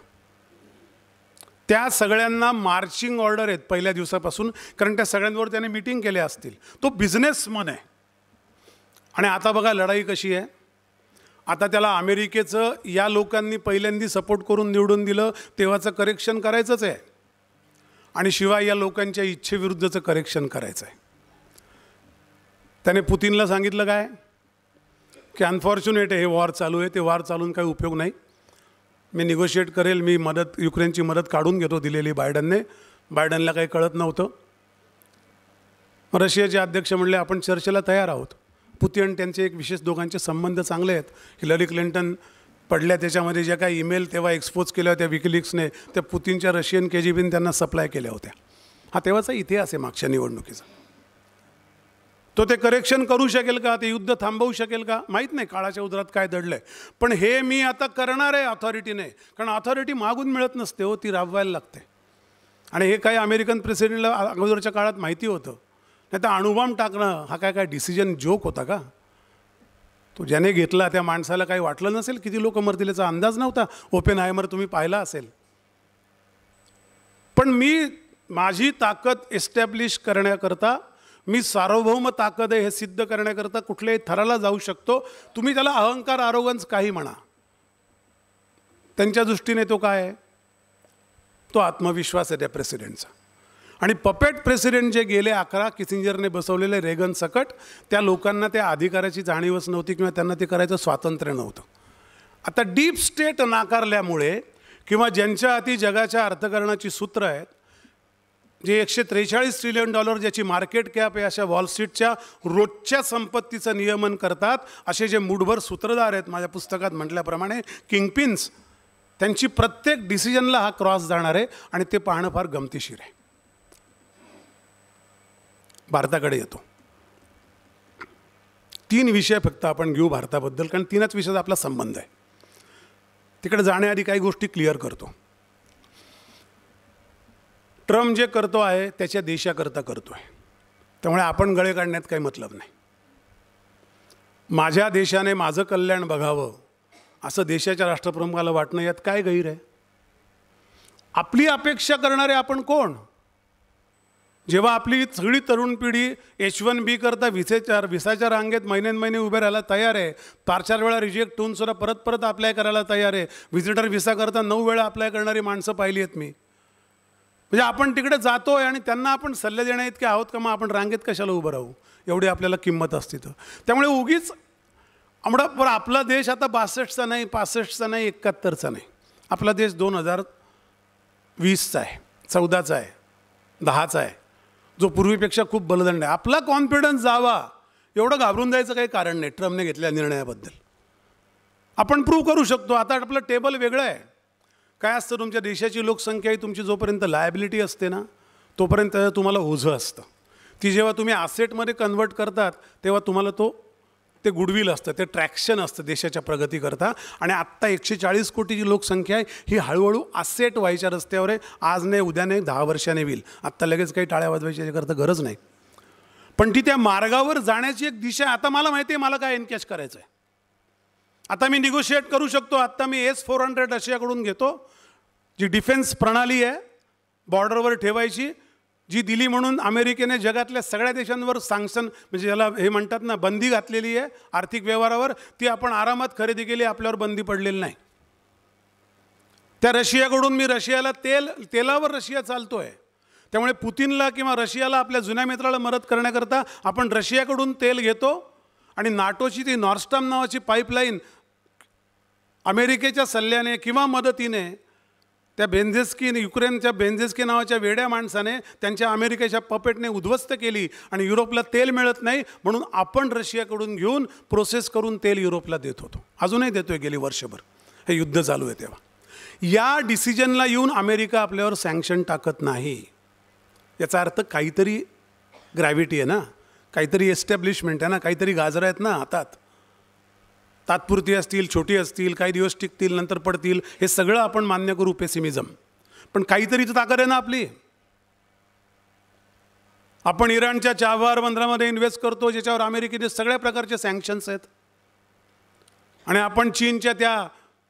त्या सगळ्यांना मार्चिंग ऑर्डर आहेत पहिल्या दिवसापासून, कारण त्या सगळ्यांवर त्याने मीटिंग केले असतील. तो बिझनेसमन आहे. आणि आता बघा लढाई कशी आहे. आता त्याला अमेरिकेचं या लोकांनी पहिल्यांदा सपोर्ट करून निवडून दिलं तेव्हाचं करेक्शन करायचंच आहे, आणि शिवाय या लोकांच्या इच्छेविरुद्धचं करेक्शन करायचं आहे. त्याने पुतिनला सांगितलं काय की अनफॉर्च्युनेट आहे, हे वॉर चालू आहे, ते वॉर चालून काही उपयोग नाही, मी निगोशिएट करेल, मी युक्रेनची मदत काढून घेतो दिलेली बायडनने. बायडनला काही कळत नव्हतं. मग रशियाचे अध्यक्ष म्हणले आपण चर्चेला तयार आहोत. पुतिन त्यांचे एक विशेष दोघांचे संबंध चांगले आहेत. हिलरी क्लिंटन पडल्या त्याच्यामध्ये ज्या काही ईमेल तेव्हा एक्सपोज केल्या होत्या विकिलीक्सने, त्या पुतिनच्या रशियन KGBने त्यांना सप्लाय केल्या होत्या. हा तेव्हाचा इतिहास आहे मागच्या निवडणुकीचा. तो ते करेक्शन करू शकेल का, ते युद्ध थांबवू शकेल का माहीत नाही, काळाच्या उदरात काय दडलं आहे. पण हे मी आता करणार आहे ऑथॉरिटीने, कारण ऑथॉरिटी मागून मिळत नसते हो, ती राबवायला लागते. आणि हे काही अमेरिकन प्रेसिडेंटला अगोदरच्या काळात माहिती होतं. नाही तर अणुबॉम्ब टाकणं हा काय डिसिजन जोक होता का? तो ज्याने घेतला त्या माणसाला काही वाटलं नसेल किती लोक मरतील याचा अंदाज नव्हता. ओपेनहायमर तुम्ही पाहिला असेल. पण मी माझी ताकद एस्टॅब्लिश करण्याकरता, मी सार्वभौम ताकद आहे हे सिद्ध करण्याकरता कुठल्याही थराला जाऊ शकतो. तुम्ही त्याला अहंकार, आरोगन्स काही म्हणा, त्यांच्या दृष्टीने तो काय आहे, तो आत्मविश्वास आहे त्या प्रेसिडेंटचा. आणि पपेट प्रेसिडेंट जे गेले 11 किसिंजरने बसवलेले रेगन सकट, त्या लोकांना त्या अधिकाराची जाणीवच नव्हती किंवा त्यांना ते करायचं स्वातंत्र्य नव्हतं. आता डीप स्टेट नाकारल्यामुळे किंवा ज्यांच्या हाती जगाच्या अर्थकारणाची सूत्र आहेत, जे $143 ट्रिलियन ज्याची मार्केट कॅप आहे, अशा वॉल स्ट्रीटच्या रोजच्या संपत्तीचं नियमन करतात असे जे मूठभर सूत्रधार आहेत, माझ्या पुस्तकात म्हटल्याप्रमाणे किंगपिन्स, त्यांची प्रत्येक डिसिजनला हा क्रॉस जाणार आहे. आणि ते पाहणं फार गमतीशीर आहे. भारताकडे येतो. 3 विषय फक्त आपण घेऊ भारताबद्दल, कारण 3च विषयाचा आपला संबंध आहे. तिकडे जाण्याआधी काही गोष्टी क्लिअर करतो. ट्रम्प जे करतो आहे त्याच्या देशाकरता करतो आहे, त्यामुळे आपण गळे काढण्यात काही मतलब नाही. माझ्या देशाने माझं कल्याण बघावं असं देशाच्या राष्ट्रप्रमुखाला वाटणं यात काय गैर आहे? आपली अपेक्षा करणारे आपण कोण? जेव्हा आपली सगळी तरुण पिढी H1B करता विसाच्या रांगेत महिने उभे राहायला तयार आहे, 4 वेळा रिजेक्ट होऊन सुद्धा परत अप्लाय करायला तयार आहे, व्हिजिटर व्हिसा करता 9 वेळा अप्लाय करणारी माणसं पाहिली आहेत मी. म्हणजे आपण तिकडे जातो आहे आणि त्यांना आपण सल्ले देण्या इतके आहोत का? मग आपण रांगेत कशाला उभं राहू? एवढी आपल्याला किंमत असते तर. त्यामुळे उगीच पण आपला देश आता 62चा नाही, 65चा नाही, 71चा नाही. आपला देश 2020चा आहे, 14चा आहे, 10चा आहे, जो पूर्वीपेक्षा खूप बलदंड आहे. आपला कॉन्फिडन्स जावा एवढं घाबरून जायचं काही कारण नाही ट्रम्पने घेतलेल्या निर्णयाबद्दल. आपण प्रूव्ह करू शकतो. आता आपलं टेबल वेगळं आहे. काय असतं, तुमच्या देशाची लोकसंख्या ही तुमची जोपर्यंत लायबिलिटी असते ना, तोपर्यंत तुम्हाला ओझं असतं. ती जेव्हा तुम्ही ॲसेटमध्ये कन्वर्ट करतात तेव्हा तुम्हाला ते गुडविल असतं, ते ट्रॅक्शन असतं देशाच्या प्रगतीकरता. आणि आत्ता 140 कोटीची लोकसंख्या आहे, ही हळूहळू ॲसेट व्हायच्या रस्त्यावर आहे. आज नाही, उद्या नाही, 10 वर्षाने होईल. आत्ता लगेच काही टाळ्या वाजवायच्या करता गरज नाही, पण ती त्या मार्गावर जाण्याची एक दिशा. आता मला माहिती आहे मला काय एनकॅश करायचं आहे. आता मी निगोशिएट करू शकतो. आत्ता मी S-400 रशियाकडून घेतो, जी डिफेन्स प्रणाली आहे बॉर्डरवर ठेवायची, जी दिली म्हणून अमेरिकेने जगातल्या सगळ्या देशांवर सँक्शन, म्हणजे ज्याला हे म्हणतात ना, बंदी घातलेली आहे आर्थिक व्यवहारावर. ती आपण आरामात खरेदी केली, आपल्यावर बंदी पडलेली नाही. त्या रशियाकडून मी रशियाला तेलावर रशिया चालतो आहे. त्यामुळे पुतिनला किंवा रशियाला, आपल्या जुन्या मित्राला मदत करण्याकरता आपण रशियाकडून तेल घेतो. आणि नाटोची ती नॉर्थ स्ट्रीम नावाची पाईपलाईन अमेरिकेच्या सल्ल्याने किंवा मदतीने त्या युक्रेनच्या बेंझेस्की नावाच्या वेड्या माणसाने, त्यांच्या अमेरिकेच्या पपेटने उद्ध्वस्त केली. आणि युरोपला तेल मिळत नाही म्हणून आपण रशियाकडून घेऊन प्रोसेस करून तेल युरोपला देत होतो. अजूनही देतोय गेली वर्षभर. हे युद्ध चालू आहे तेव्हा. या डिसिजनला येऊन अमेरिका आपल्यावर सँक्शन टाकत नाही. याचा अर्थ काहीतरी ग्रॅव्हिटी आहे ना, काहीतरी एस्टॅब्लिशमेंट आहे ना, काहीतरी गाजरं आहेत ना हातात. तात्पुरती असतील, छोटी असतील, काही दिवस टिकतील, नंतर पडतील, हे सगळं आपण मान्य करू, पेसिमिझम. पण काहीतरी तर ताकद आहे ना आपली. आपण इराणच्या चाबहार बंदरामध्ये इन्व्हेस्ट करतो, ज्याच्यावर अमेरिकेने सगळ्या प्रकारचे सँक्शन्स आहेत. आणि आपण चीनच्या त्या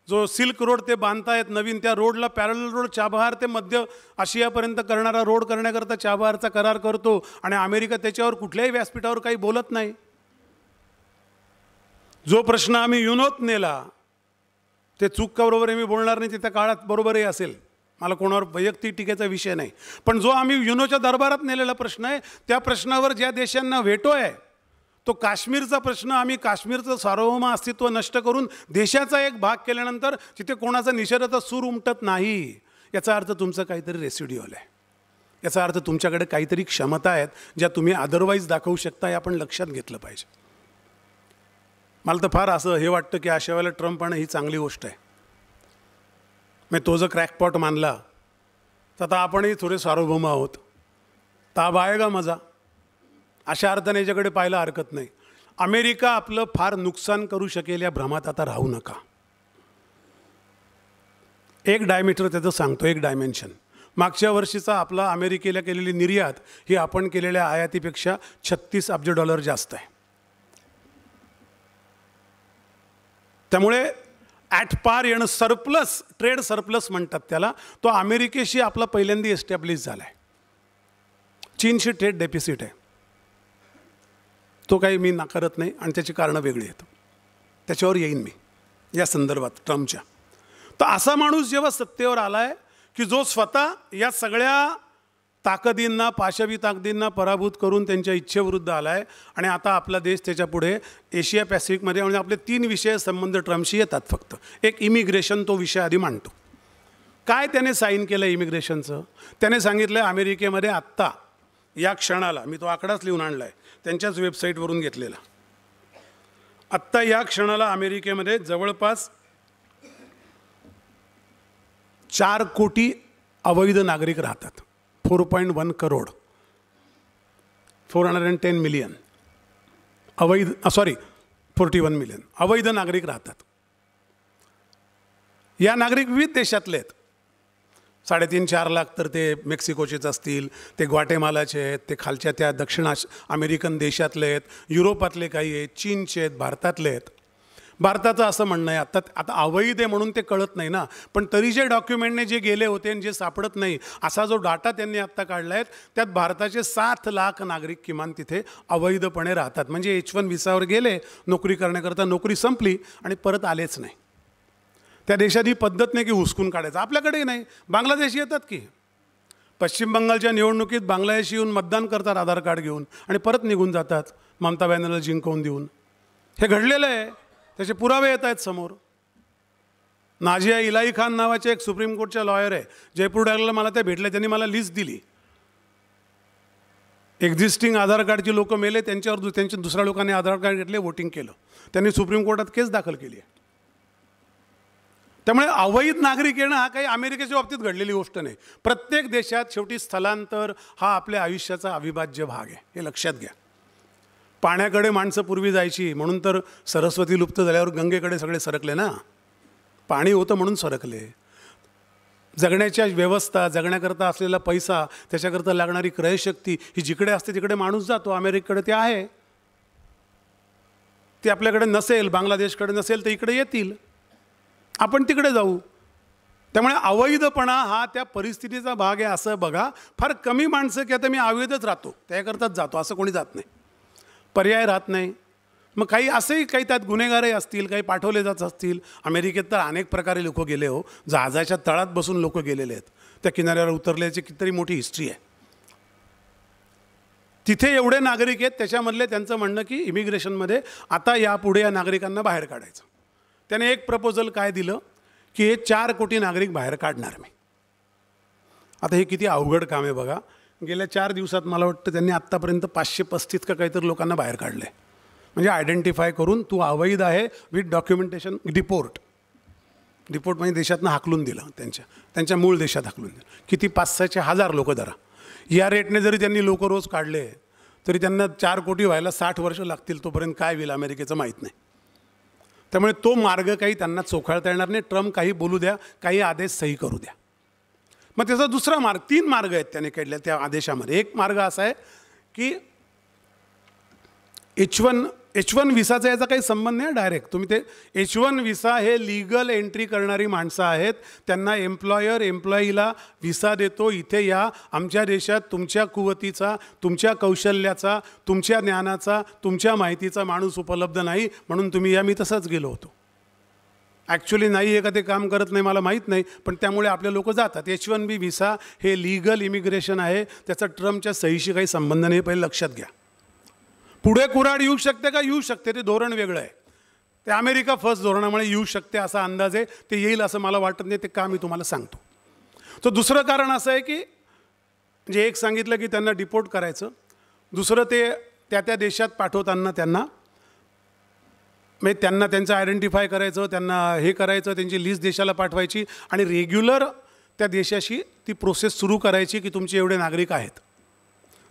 जो सिल्क रोड ते बांधतायत नवीन, त्या रोडला पॅरलल रोड चाबहार ते मध्य आशियापर्यंत करणारा रोड करण्याकरता चाबहारचा करार करतो. आणि अमेरिका त्याच्यावर कुठल्याही व्यासपीठावर काही बोलत नाही. जो प्रश्न आम्ही युनोत नेला, ते चूक का बरोबर आहे मी बोलणार नाही, ते त्या काळात बरोबरही असेल, मला कोणावर वैयक्तिक टीकेचा विषय नाही. पण जो आम्ही युनोच्या दरबारात नेलेला प्रश्न आहे, त्या प्रश्नावर ज्या देशांना व्हेटो आहे, तो काश्मीरचा प्रश्न, आम्ही काश्मीरचं सार्वभौम अस्तित्व नष्ट करून देशाचा एक भाग केल्यानंतर जिथे कोणाचा निषेधाचा सूर उमटत नाही, याचा अर्थ तुमचं काहीतरी रेसिड्युअल आहे. याचा अर्थ तुमच्याकडे काहीतरी क्षमता आहेत ज्या तुम्ही अदरवाईज दाखवू शकता, हे आपण लक्षात घेतलं पाहिजे. मला तर फार असं हे वाटतं की अशा वेळेला ट्रम्प आणणं ही चांगली गोष्ट आहे. मग तो जर क्रॅकपॉट मानला तर आता आपणही थोडे सार्वभौम आहोत. ताब आएगा मजा. अशा अर्थाने याच्याकडे पाहायला हरकत नाही. अमेरिका आपलं फार नुकसान करू शकेल या भ्रमात आता राहू नका. एक डायमीटर त्याचं सांगतो, एक डायमेन्शन. मागच्या वर्षीचा आपला अमेरिकेला केलेली निर्यात ही आपण केलेल्या आयातीपेक्षा $36 अब्ज जास्त आहे. त्यामुळे ॲट पार येणं, सरप्लस, ट्रेड सरप्लस म्हणतात त्याला, तो अमेरिकेशी आपला पहिल्यांदा एस्टॅब्लिश झाला आहे. चीनशी ट्रेड डेफिसिट आहे, तो काही मी नाकारत नाही आणि त्याची कारणं वेगळी आहेत, त्याच्यावर येईन मी या संदर्भात ट्रम्पच्या. तर असा माणूस जेव्हा सत्तेवर आला आहे की जो स्वतः या सगळ्या ताकदींना, पाशवी ताकदींना पराभूत करून त्यांच्या इच्छेविरुद्ध आला आहे आणि आता आपला देश त्याच्यापुढे एशिया पॅसिफिकमध्ये, म्हणजे आपले 3 विषय संबंध ट्रम्पशी येतात फक्त. एक इमिग्रेशन, तो विषय आधी मांडतो. काय त्याने साईन केलं इमिग्रेशनचं? त्याने सांगितलं अमेरिकेमध्ये आत्ता या क्षणाला, मी तो आकडाच लिहून आणला आहे, त्यांच्याच वेबसाईटवरून घेतलेला, आत्ता या क्षणाला अमेरिकेमध्ये जवळपास 4 कोटी अवैध नागरिक राहतात. 4.1 करोड, 410 मिलियन अवैध, 41 मिलियन अवैध नागरिक राहतात. या नागरिक विविध देशातले आहेत. 3.5-4 लाख तर ते मेक्सिकोचेच असतील, ते ग्वाटेमालाचे आहेत, ते खालच्या त्या दक्षिण अमेरिकन देशातले आहेत, युरोपातले काही आहेत, चीनचे आहेत, भारतातले आहेत. भारताचं असं म्हणणं आहे आता अवैध आहे म्हणून ते कळत नाही ना, पण तरी जे डॉक्युमेंटने जे गेले होते आणि जे सापडत नाही असा जो डाटा त्यांनी आत्ता काढला आहे, त्यात भारताचे 7 लाख नागरिक किमान तिथे अवैधपणे राहतात. म्हणजे H1 व्हिसावर गेले नोकरी करण्याकरता, नोकरी संपली आणि परत आलेच नाही. त्या देशात ही पद्धत नाही की हुसकून काढायचं. आपल्याकडेही नाही. बांगलादेशी येतात की, पश्चिम बंगालच्या निवडणुकीत बांगलादेशी येऊन मतदान करतात आधार कार्ड घेऊन आणि परत निघून जातात ममता बॅनर्जीला जिंकवून देऊन. हे घडलेलं आहे, त्याचे पुरावे येत आहेत समोर. नाझिया इलाही खान नावाचे एक सुप्रीम कोर्टच्या लॉयर आहे, जयपूर डायलला मला त्या भेटले. त्यांनी मला लिस्ट दिली, एक्झिस्टिंग आधार कार्डची लोक मेले, त्यांच्यावर त्यांच्या दुसऱ्या लोकांनी आधार कार्ड घेतले, वोटिंग केलं. त्यांनी सुप्रीम कोर्टात केस दाखल केली आहे. त्यामुळे अवैध नागरिक येणं हा काही अमेरिकेच्या बाबतीत घडलेली गोष्ट नाही. प्रत्येक देशात शेवटी स्थलांतर हा आपल्या आयुष्याचा अविभाज्य भाग आहे, हे लक्षात घ्या. पाण्याकडे माणसं पूर्वी जायची म्हणून तर सरस्वती लुप्त झाल्यावर गंगेकडे सगळे सरकले ना. पाणी होतं म्हणून सरकले. जगण्याच्या व्यवस्था, जगण्याकरता असलेला पैसा, त्याच्याकरता लागणारी क्रयशक्ती ही जिकडे असते तिकडे माणूस जातो. अमेरिकेकडे ते आहे, ते आपल्याकडे नसेल, बांगलादेशकडे नसेल तर इकडे येतील, आपण तिकडे जाऊ. त्यामुळे अवैधपणा हा त्या परिस्थितीचा भाग आहे असं बघा. फार कमी माणसं की आता मी अवैधच राहतो त्याकरताच जातो असं कोणी जात नाही, पर्याय राहत नाही. मग काही असंही काही त्यात गुन्हेगारही असतील, काही पाठवले जात असतील. अमेरिकेत तर अनेक प्रकारे लोक गेले हो. जहाजाच्या तळात बसून लोक गेलेले आहेत, त्या किनाऱ्यावर उतरल्याची कितीतरी मोठी हिस्ट्री आहे. तिथे एवढे नागरिक आहेत, त्याच्यामधले त्यांचं म्हणणं की इमिग्रेशनमध्ये आता यापुढे या नागरिकांना बाहेर काढायचं. त्याने एक प्रपोजल काय दिलं की हे 4 कोटी नागरिक बाहेर काढणार मी. आता हे किती अवघड काम आहे बघा. गेल्या 4 दिवसात मला वाटतं त्यांनी आत्तापर्यंत 535 का काहीतरी लोकांना बाहेर काढले. म्हणजे आयडेंटिफाय करून तू अवैध आहे विथ डॉक्युमेंटेशन, डिपोर्ट म्हणजे देशातनं हाकलून दिलं, त्यांच्या मूळ देशात हाकलून दिलं. किती 500चे 1000 लोक धरा. या रेटने जरी त्यांनी लोक रोज काढले तरी त्यांना 4 कोटी व्हायला 60 वर्ष लागतील. तोपर्यंत काय होईल अमेरिकेचं माहीत नाही. त्यामुळे तो मार्ग काही त्यांना चोखाळता येणार नाही. ट्रम्प काही बोलू द्या, काही आदेश सही करू द्या. मग त्याचा दुसरा मार्ग, 3 मार्ग आहेत त्याने काढले त्या आदेशामध्ये. एक मार्ग असा आहे की H1 व्हिसाचा याचा काही संबंध नाही डायरेक्ट. तुम्ही ते H1 व्हिसा हे लीगल एंट्री करणारी माणसं आहेत, त्यांना एम्प्लॉईला व्हिसा देतो, इथे या, आमच्या देशात तुमच्या कुवतीचा, तुमच्या कौशल्याचा, तुमच्या ज्ञानाचा, तुमच्या माहितीचा माणूस उपलब्ध नाही म्हणून तुम्ही या. मी तसंच गेलो होतो. ॲक्च्युली नाही आहे का ते काम करत नाही मला माहीत नाही, पण त्यामुळे आपले लोक जातात. H1B व्हिसा हे लीगल इमिग्रेशन आहे, त्याचा ट्रम्पच्या सहीशी काही संबंध नाही, पहिले लक्षात घ्या. पुढे कुऱ्हाड येऊ शकते का? येऊ शकते, ते धोरण वेगळं आहे. ते अमेरिका फर्स्ट धोरणामुळे येऊ शकते असा अंदाज आहे. ते येईल असं मला वाटत नाही, ते का मी तुम्हाला सांगतो. तर दुसरं कारण असं आहे की म्हणजे एक सांगितलं की त्यांना डिपोर्ट करायचं, दुसरं ते त्या देशात पाठवताना त्यांना म्हणजे त्यांना त्यांचं आयडेंटिफाय करायचं, त्यांना हे करायचं, त्यांची लिस्ट देशाला पाठवायची आणि रेग्युलर त्या देशाशी ती प्रोसेस सुरू करायची की तुमचे एवढे नागरिक आहेत.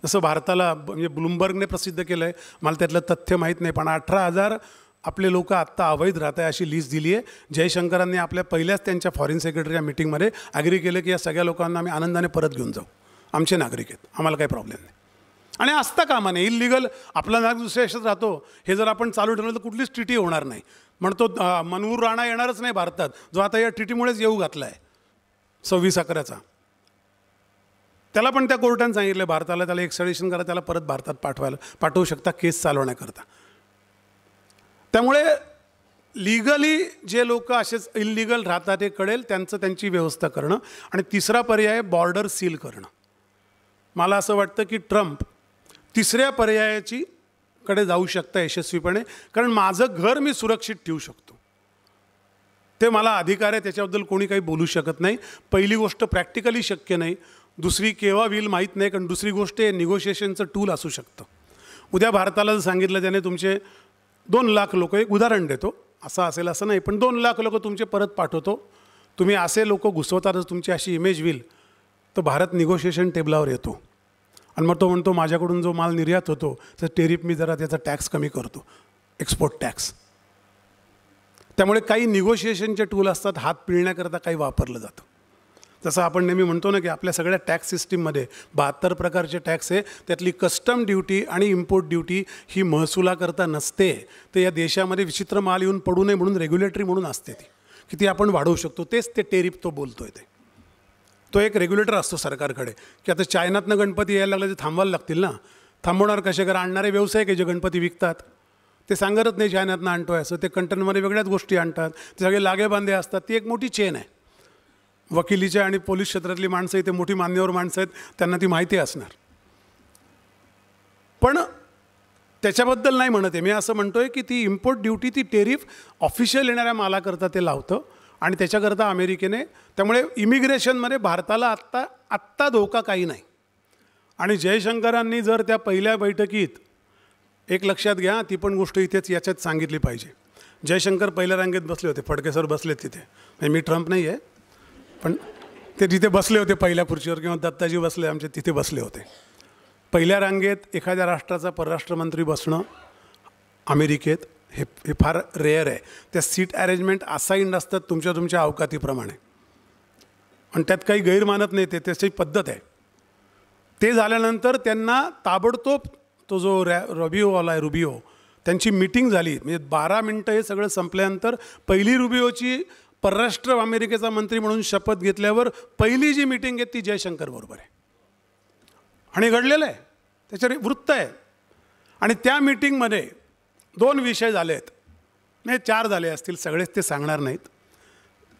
जसं भारताला म्हणजे ब्लूमबर्गने प्रसिद्ध केलं आहे, मला त्यातलं तथ्य माहीत नाही, पण 18,000 आपले लोक आत्ता अवैध राहत आहे अशी लिस्ट दिली आहे. जयशंकरांनी आपल्या पहिल्याच त्यांच्या फॉरेन सेक्रेटरीच्या मीटिंगमध्ये ॲग्री केलं की या सगळ्या लोकांना आम्ही आनंदाने परत घेऊन जाऊ, आमचे नागरिक आहेत, आम्हाला काही प्रॉब्लेम नाही. आणि असता कामा नाही. इल्लिगल आपला नागरिक दुसऱ्या देशात राहतो हे जर आपण चालू ठेवलं तर कुठलीच ट्रिटी होणार नाही. म्हणतो मनूर राणा येणारच नाही भारतात, जो आता या ट्रिटीमुळेच येऊ घातला आहे 26/11. त्याला पण त्या कोर्टाने सांगितलं भारताला त्याला एक्स्ट्रॅडिशन करा, त्याला परत भारतात पाठवू शकता केस चालवण्याकरता. त्यामुळे लिगली जे लोक असेच इल्लिगल राहतात हे कळेल त्यांची व्यवस्था करणं. आणि तिसरा पर्याय बॉर्डर सील करणं. मला असं वाटतं की ट्रम्प तिसऱ्या पर्यायाची कडे जाऊ शकता यशस्वीपणे, कारण माझं घर मी सुरक्षित ठेवू शकतो, ते मला अधिकार आहे, त्याच्याबद्दल कोणी काही बोलू शकत नाही. पहिली गोष्ट प्रॅक्टिकली शक्य नाही, दुसरी केव्हा होईल माहीत नाही, कारण दुसरी गोष्ट हे निगोशिएशनचं टूल असू शकतं. उद्या भारताला जर सांगितलं त्याने तुमचे 2 लाख लोक, एक उदाहरण देतो, असं असेल असं नाही, पण 2 लाख लोक तुमचे परत पाठवतो, तुम्ही असे लोक घुसवतातच, तुमची अशी इमेज होईल, तर भारत निगोशिएशन टेबलावर येतो. आणि मग तो म्हणतो माझ्याकडून जो माल निर्यात होतो तर टेरिफ मी जरा त्याचा टॅक्स कमी करतो, एक्सपोर्ट टॅक्स. त्यामुळे काही निगोशिएशनचे टूल असतात, हात पिळण्याकरता काही वापरलं जातं. जसं आपण नेहमी म्हणतो ना की आपल्या सगळ्या टॅक्स सिस्टीममध्ये 72 प्रकारचे टॅक्स आहे, त्यातली कस्टम ड्युटी आणि इम्पोर्ट ड्युटी ही महसुलाकरता नसते, तर या देशामध्ये विचित्र माल येऊन पडू नये म्हणून रेग्युलेटरी म्हणून असते ती, की ती आपण वाढवू शकतो. तेच ते टेरिफ तो बोलतोय ते. तो एक रेग्युलेटर असतो सरकारकडे की आता चायनातनं गणपती यायला लागले ते थांबवायला लागतील ना, थांबवणार कसे? कारण आणणारे व्यवसाय आहे जे गणपती विकतात ते सांगतच नाही चायनातनं आणतोय असं, ते कंटेनरमध्ये वेगळ्याच गोष्टी आणतात, ते सगळे लागेबांधे असतात. ती एक मोठी चेन आहे. वकिलीच्या आणि पोलीस क्षेत्रातली माणसं इथे मोठी मान्यवर माणसं आहेत, त्यांना ती माहिती असणार. पण त्याच्याबद्दल नाही म्हणत आहे मी, असं म्हणतो आहे की ती इम्पोर्ट ड्युटी, ती टेरिफ ऑफिशियल येणाऱ्या मालाकरता ते लावतं आणि त्याच्याकरता अमेरिकेने, त्यामुळे इमिग्रेशनमध्ये भारताला आत्ता धोका काही नाही. आणि जयशंकरांनी जर त्या पहिल्या बैठकीत एक लक्षात घ्या, ती पण गोष्ट इथेच याच्यात सांगितली पाहिजे. जयशंकर पहिल्या रांगेत बसले होते, फडके सर बसलेत तिथे, म्हणजे मी ट्रम्प नाही आहे पण ते तिथे बसले होते पहिल्या खुर्चीवर, किंवा दत्ताजी बसले आमचे तिथे बसले होते. पहिल्या रांगेत एखाद्या राष्ट्राचा परराष्ट्रमंत्री बसणं अमेरिकेत हे फार रेअर आहे. त्या सीट अरेंजमेंट असाइंड असतात तुमच्या अवकातीप्रमाणे, आणि त्यात काही गैर मानत नाही, ते त्याची पद्धत आहे. ते झाल्यानंतर त्यांना ताबडतोब तो जो रुबिओवाला आहे, रुबिओ, त्यांची मीटिंग झाली. म्हणजे 12 मिनटं हे सगळं संपल्यानंतर पहिली रुबिओची परराष्ट्र अमेरिकेचा मंत्री म्हणून शपथ घेतल्यावर पहिली जी मीटिंग आहे ती जयशंकर बरोबर आहे, आणि घडलेलं आहे, त्याच्यावर वृत्त आहे. आणि त्या मीटिंगमध्ये 2 विषय झाले आहेत, नाही 4 झाले असतील, सगळेच ते सांगणार नाहीत,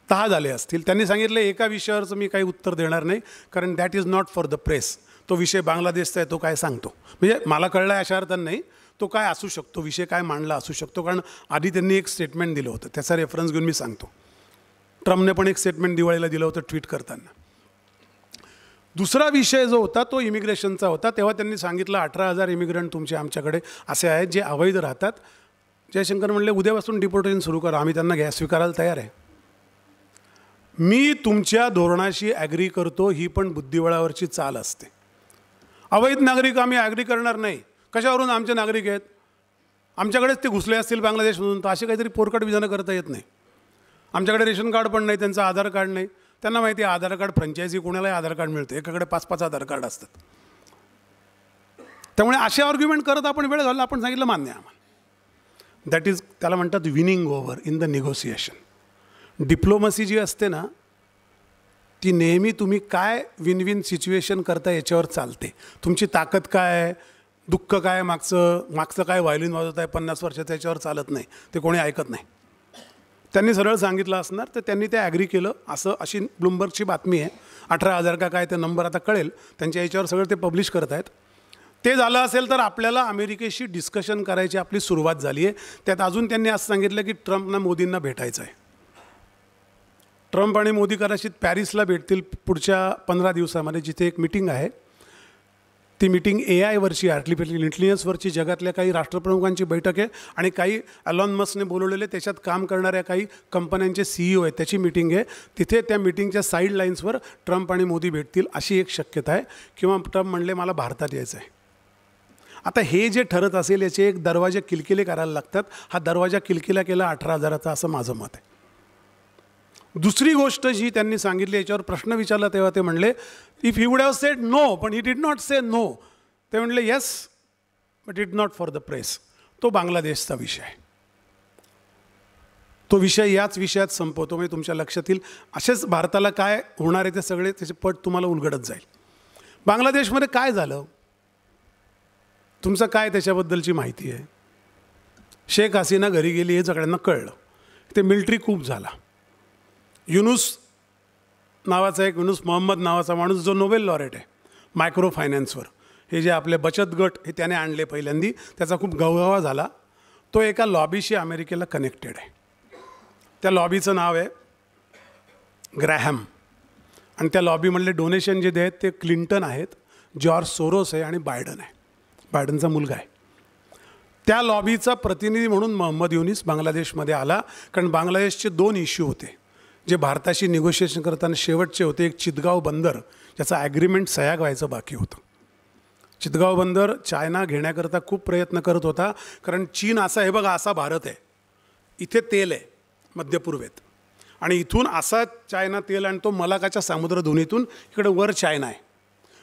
10 झाले असतील. त्यांनी सांगितलं एका विषयावरचं मी काही उत्तर देणार नाही, कारण that is not for the press. तो विषय बांगलादेशचा आहे, तो काय सांगतो, म्हणजे मला कळलं आहे अशा अर्थानं नाही, तो काय असू शकतो, विषय काय मांडला असू शकतो, कारण आधी त्यांनी एक स्टेटमेंट दिलं होतं, त्याचा रेफरन्स घेऊन मी सांगतो. ट्रम्पने पण एक स्टेटमेंट दिवाळीला दिलं होतं ट्विट करताना. दुसरा विषय जो होता तो इमिग्रेशनचा होता. तेव्हा त्यांनी सांगितलं 18,000 इमिग्रंट तुमचे आमच्याकडे असे आहेत जे अवैध राहतात. जयशंकर म्हणले उद्यापासून डिपोर्टेशन सुरू करा, आम्ही त्यांना स्वीकारायला तयार आहे. मी तुमच्या धोरणाशी ॲग्री करतो, ही पण बुद्धिबळावरची चाल असते. अवैध नागरिक आम्ही ॲग्री करणार नाही, कशावरून? आमचे नागरिक आहेत, आमच्याकडेच ते घुसले असतील बांगलादेशमधून, तर असे काहीतरी पोरकट विधानं करता येत नाही. आमच्याकडे रेशन कार्ड पण नाही, त्यांचं आधार कार्ड नाही. त्यांना माहिती आहे आधार कार्ड फ्रँचायझी कोणालाही आधार कार्ड मिळतं, एकाकडे 5-5 आधार कार्ड असतात. त्यामुळे असे आर्ग्युमेंट करत आपण वेळ घालला. आपण सांगितलं मान्य आहे आम्हाला. दॅट इज, त्याला म्हणतात winning over in the negotiation. Diplomacy जी असते ना, ती नेहमी तुम्ही काय विन विन सिच्युएशन करता याच्यावर चालते. तुमची ताकद काय आहे, दुःख काय, मागचं काय व्हायलिन वाजवत आहे 50 वर्षाचं, याच्यावर चालत नाही, ते कोणी ऐकत नाही. त्यांनी सरळ सांगितलं असणार, तर त्यांनी ते ॲग्री केलं, अशी ब्लूमबर्गची बातमी आहे. 18,000 का काय ते नंबर आता कळेल, त्यांच्या याच्यावर सगळं ते पब्लिश करत आहेत. ते झालं असेल तर आपल्याला अमेरिकेशी डिस्कशन करायची आपली सुरुवात झाली आहे. त्यात अजून त्यांनी असं सांगितलं की ट्रम्पना मोदींना भेटायचं आहे. ट्रम्प आणि मोदी कदाचित पॅरिसला भेटतील पुढच्या 15 दिवसामध्ये, जिथे एक मीटिंग आहे. ती मीटिंग AI वरची, आर्टिफिशियल इंटेलिजन्सवरची, जगातल्या काही राष्ट्रप्रमुखांची बैठक आहे, आणि काही एलॉन मस्कने बोलवलेले त्याच्यात काम करणाऱ्या काही कंपन्यांचे CEO आहेत, त्याची मीटिंग आहे. तिथे त्या मीटिंगच्या साईड लाईन्सवर ट्रम्प आणि मोदी भेटतील अशी एक शक्यता आहे. किंवा ट्रम्प म्हणले मला भारतात यायचं आहे. आता हे जे ठरत असेल याचे एक दरवाजे किलकिले करायला लागतात. हा दरवाजा किलकिला केला 18,000चा असं माझं मत आहे. दुसरी गोष्ट जी त्यांनी सांगितली, याच्यावर प्रश्न विचारला तेव्हा ते म्हणले if he would have said no, पण he did not say no. ते म्हणले yes but it not for the press. तो बांगलादेशचा विषय आहे. तो विषय याच विषयात संपवतो. म्हणजे तुमच्या लक्षात येईल असेच भारताला काय होणार आहे ते सगळे त्याचे पट तुम्हाला उलगडत जाईल. बांगलादेशमध्ये काय झालं, तुमचं काय त्याच्याबद्दलची माहिती आहे. शेख हसीना घरी गेली हे सगळ्यांना कळलं. ते मिलिटरी कूप झाला. युनुस नावाचा एक युनुस मोहम्मद नावाचा माणूस जो नोबेल लॉरेट आहे मायक्रो फायनान्सवर, हे जे आपले बचत गट हे त्याने आणले पहिल्यांदी, त्याचा खूप गवगवा झाला. तो एका लॉबीशी अमेरिकेला कनेक्टेड आहे. त्या लॉबीचं नाव आहे ग्रॅहम. आणि त्या लॉबीमधले डोनेशन जे आहेत ते क्लिंटन आहेत, जॉर्ज सोरोस आहे आणि बायडन आहे, बायडनचा मुलगा आहे. त्या लॉबीचा प्रतिनिधी म्हणून मोहम्मद युनिस बांगलादेशमध्ये आला. कारण बांगलादेशचे 2 इश्यू होते जे भारताशी निगोशिएशन करताना शेवटचे होते. एक चितगाव बंदर, ज्याचा ॲग्रीमेंट सह्या व्हायचं बाकी होतं. चितगाव बंदर चायना घेण्याकरता खूप प्रयत्न करत होता. कारण चीन असा हे बघा, असा भारत आहे, इथे तेल आहे मध्य पूर्वेत, आणि इथून असा चायना तेल आणतो मलाकाच्या सामुद्रधुनीतून, इकडे वर चायना आहे.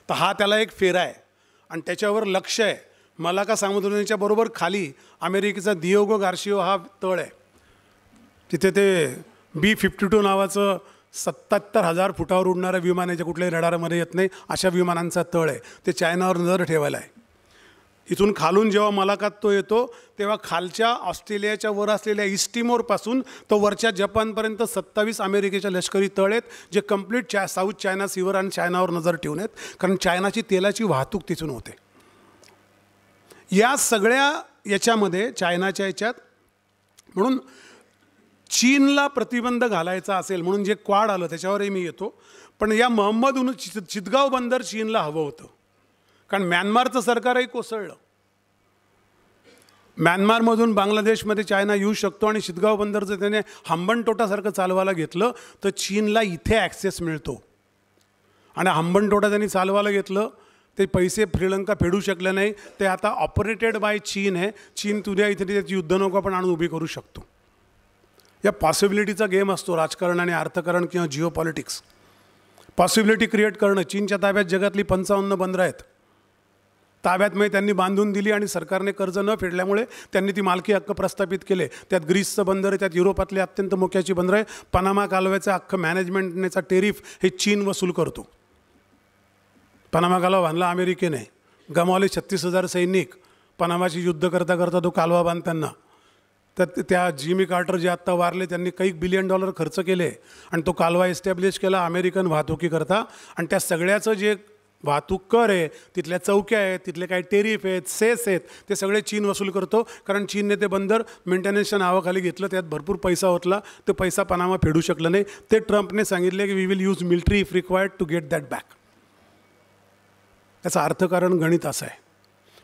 तर हा त्याला एक फेरा आहे आणि त्याच्यावर लक्ष आहे. मलाका सामुद्रधुनीच्या बरोबर खाली अमेरिकेचा दियोगो गार्शियो हा तळ आहे. तिथे ते B-52 नावाचं 77,000 फुटावर उडणारं विमान आहे, जे कुठल्याही रडारमध्ये येत नाही, अशा विमानांचा तळ आहे. ते चायनावर नजर ठेवायला आहे. इथून खालून जेव्हा मलाकात तो येतो तेव्हा खालच्या ऑस्ट्रेलियाच्या वर असलेल्या ईस्टिमोरपासून तो वरच्या जपानपर्यंत 27 अमेरिकेच्या लष्करी तळ आहेत, जे कम्प्लीट साऊथ चायना सीवर आणि चायनावर नजर ठेवून आहेत. कारण चायनाची तेलाची वाहतूक तिथून होते. या सगळ्या याच्यामध्ये चायनाच्या याच्यात म्हणून चीनला प्रतिबंध घालायचा असेल म्हणून जे क्वाड आलं त्याच्यावरही मी येतो. पण या मोहम्मद चितगाव बंदर चीनला हवं होतं. कारण म्यानमारचं सरकारही कोसळलं. म्यानमारमधून बांगलादेशमध्ये चायना येऊ शकतो आणि चितगाव बंदर जर त्याने हंबनटोटासारखं चालवायला घेतलं तर चीनला इथे ॲक्सेस मिळतो. आणि हंबनटोटा त्यांनी चालवायला घेतलं, ते पैसे श्रीलंका फेडू शकले नाही. ते आता ऑपरेटेड बाय चीन आहे. चीन तुझ्या इथे त्याची युद्धनौका पण आणून उभी करू शकतो. या पॉसिबिलिटीचा गेम असतो राजकारण आणि अर्थकारण किंवा जिओ पॉलिटिक्स. पॉसिबिलिटी क्रिएट करणं. चीनच्या ताब्यात जगातली 55 बंदरं आहेत. ताब्यात म्हणजे त्यांनी बांधून दिली आणि सरकारने कर्ज न फेडल्यामुळे त्यांनी ती मालकी हक्क प्रस्थापित केले. त्यात ग्रीसचं बंदर आहे, त्यात युरोपातली अत्यंत मोक्याची बंदरं आहे. पनामा कालव्याचं अख्खं मॅनेजमेंटनेचा टेरिफ हे चीन वसूल करतो. पनामा कालवा बांधला अमेरिकेने, गमावले 36,000 सैनिक पनामाची युद्ध करता करता तो कालवा बांधताना. तर त्या जिमी कार्टर जे आत्ता वारले त्यांनी काही $1 बिलियन खर्च केले आणि तो कालवा एस्टॅब्लिश केला अमेरिकन वाहतुकीकरता. आणि त्या सगळ्याचं जे वाहतूक कर आहे, तिथल्या चौक्या आहेत, तिथले काही टेरिफ आहेत, सेस आहेत, ते सगळे चीन वसूल करतो. कारण चीनने ते बंदर मेंटेनन्सच्या नावाखाली घेतलं, त्यात भरपूर पैसा होतला. तो पैसा पनामा फेडू शकलं नाही. ते ट्रम्पने सांगितले की we will use military if required to get that back. त्याचं अर्थकारण गणित असं आहे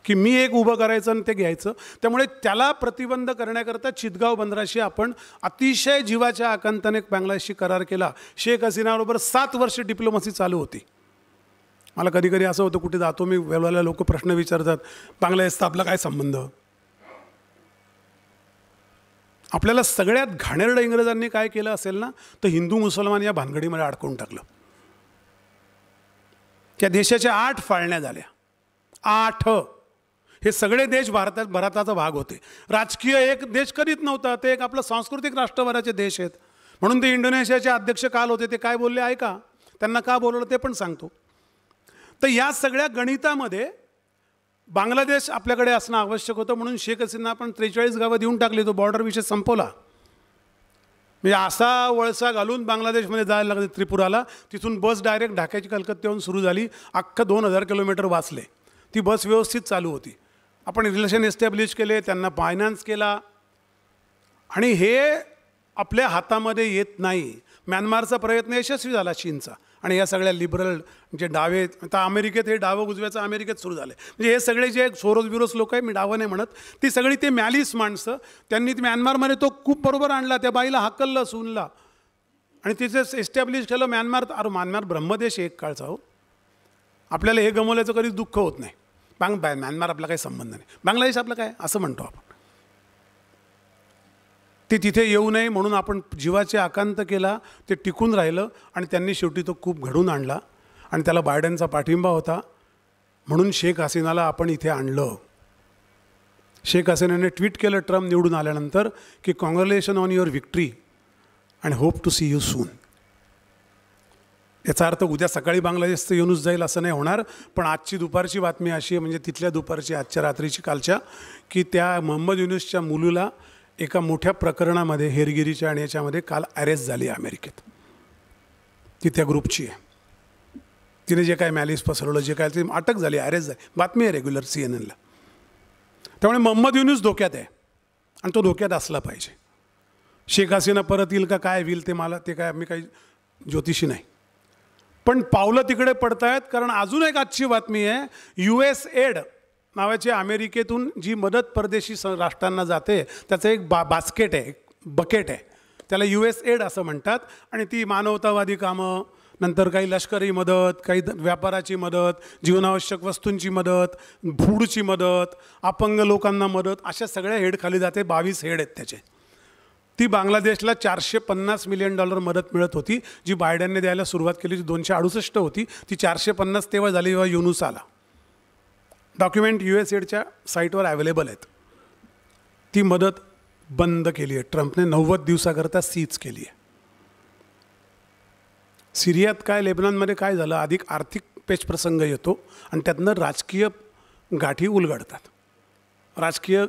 की मी एक उभं करायचं आणि ते घ्यायचं. त्यामुळे त्याला प्रतिबंध करण्याकरता चितगाव बंदराशी आपण अतिशय जीवाच्या आकांताने बांगलादेशशी करार केला. शेख हसीनाबरोबर 7 वर्ष डिप्लोमसी चालू होती. मला कधी कधी असं होतं, कुठे जातो मी, वेळेला लोक प्रश्न विचारतात बांगलादेशचा आपला काय संबंध. आपल्याला सगळ्यात घाणेरडं इंग्रजांनी काय केलं असेल ना, तर हिंदू मुसलमान या भानगडीमध्ये अडकवून टाकलं. त्या देशाच्या 8 फाळण्या झाल्या. 8. हे सगळे देश भारताचा भाग होते. राजकीय एक देश करीत नव्हता, ते एक आपलं सांस्कृतिक राष्ट्रभराचे देश आहेत. म्हणून ते इंडोनेशियाचे अध्यक्ष काल होते, ते काय बोलले ऐका, त्यांना का बोलवलं ते पण सांगतो. तर या सगळ्या गणितामध्ये बांगलादेश आपल्याकडे असणं आवश्यक होतं. म्हणून शेख हसीना आपण 43 गावं देऊन टाकली, तो बॉर्डर विषय संपवला. म्हणजे असा वळसा घालून बांगलादेशमध्ये जायला लागले त्रिपुराला. तिथून बस डायरेक्ट ढाक्याची कलकत्त्याहून सुरू झाली. अख्खं 2000 किलोमीटर वाचले. ती बस व्यवस्थित चालू होती. आपण रिलेशन एस्टॅब्लिश केले, त्यांना फायनान्स केला. आणि हे आपल्या हातामध्ये येत नाही. म्यानमारचा प्रयत्न यशस्वी झाला चीनचा. आणि या सगळ्या लिबरल जे डावे, आता अमेरिकेत हे डावं उजव्याचं अमेरिकेत सुरू झालं. म्हणजे हे सगळे जे सोरोस बिरोस लोक आहे, मी डावं नाही म्हणत, ती सगळी ते मॅलिस माणसं, त्यांनी म्यानमारमध्ये तो खूप बरोबर आणला. त्या बाईला हाकललं सूनला आणि तिथे एस्टॅब्लिश केलं म्यानमार. अरे म्यानमार ब्रह्मदेश एक काळचा हो. आपल्याला हे गमवल्याचं कधीच दुःख होत नाही. म्यानमार आपला काही संबंध नाही, बांगलादेश आपलं काय असं म्हणतो आपण. ते तिथे येऊ नये म्हणून आपण जीवाचे आकांत केला, ते टिकून राहिलं आणि त्यांनी शेवटी तो खूप घडून आणला आणि त्याला बायडनचा पाठिंबा होता म्हणून शेख हसीनाला आपण इथे आणलं. शेख हसीनाने ट्विट केलं ट्रम्प निवडून आल्यानंतर की congratulation on your victory and hope to see you soon. याचा अर्थ उद्या सकाळी बांगलादेशचं युनूस जाईल असं नाही होणार, पण आजची दुपारची बातमी अशी आहे, म्हणजे तिथल्या दुपारची, आजच्या रात्रीची, कालच्या, की त्या मोहम्मद युनूसच्या मुलीला एका मोठ्या प्रकरणामध्ये, हेरगिरीच्या आणि याच्यामध्ये काल अरेस्ट झाली अमेरिकेत. ती त्या ग्रुपची आहे. तिने जे काय मॅलिस पसरवलं, जे काय, ते अटक झाली, अरेस्ट झाली. बातमी आहे रेग्युलर CNN ला. त्यामुळे मोहम्मद युनूस धोक्यात आहे आणि तो धोक्यात असला पाहिजे. शेख हसीना परत येईल का काय होईल ते काय मी काही ज्योतिषी नाही, पण पावलं तिकडे पडत आहेत. कारण अजून एक आजची बातमी आहे, USAID नावाची अमेरिकेतून जी मदत परदेशी राष्ट्रांना जाते त्याचं एक बास्केट आहे, एक बकेट आहे, त्याला USAID असं म्हणतात. आणि ती मानवतावादी कामं, नंतर काही लष्करी मदत, काही व्यापाराची मदत, जीवनावश्यक वस्तूंची मदत, फूडची मदत, अपंग लोकांना मदत, अशा सगळ्या हेड खाली जाते. 22 हेड आहेत त्याचे. ती बांगलादेशला $450 मिलियन मदत मिळत होती, जी बायडनने द्यायला सुरुवात केली. 268 होती, ती 450 तेव्हा झाली जेव्हा युनूस आला. डॉक्युमेंट USAIDच्या साईटवर अवेलेबल आहेत. ती मदत बंद केली आहे ट्रम्पने, 90 दिवसाकरता सीज केली आहे. सिरियात काय, लेबनॉनमध्ये काय झालं, अधिक आर्थिक पेचप्रसंग येतो आणि त्यातनं राजकीय गाठी उलगडतात. राजकीय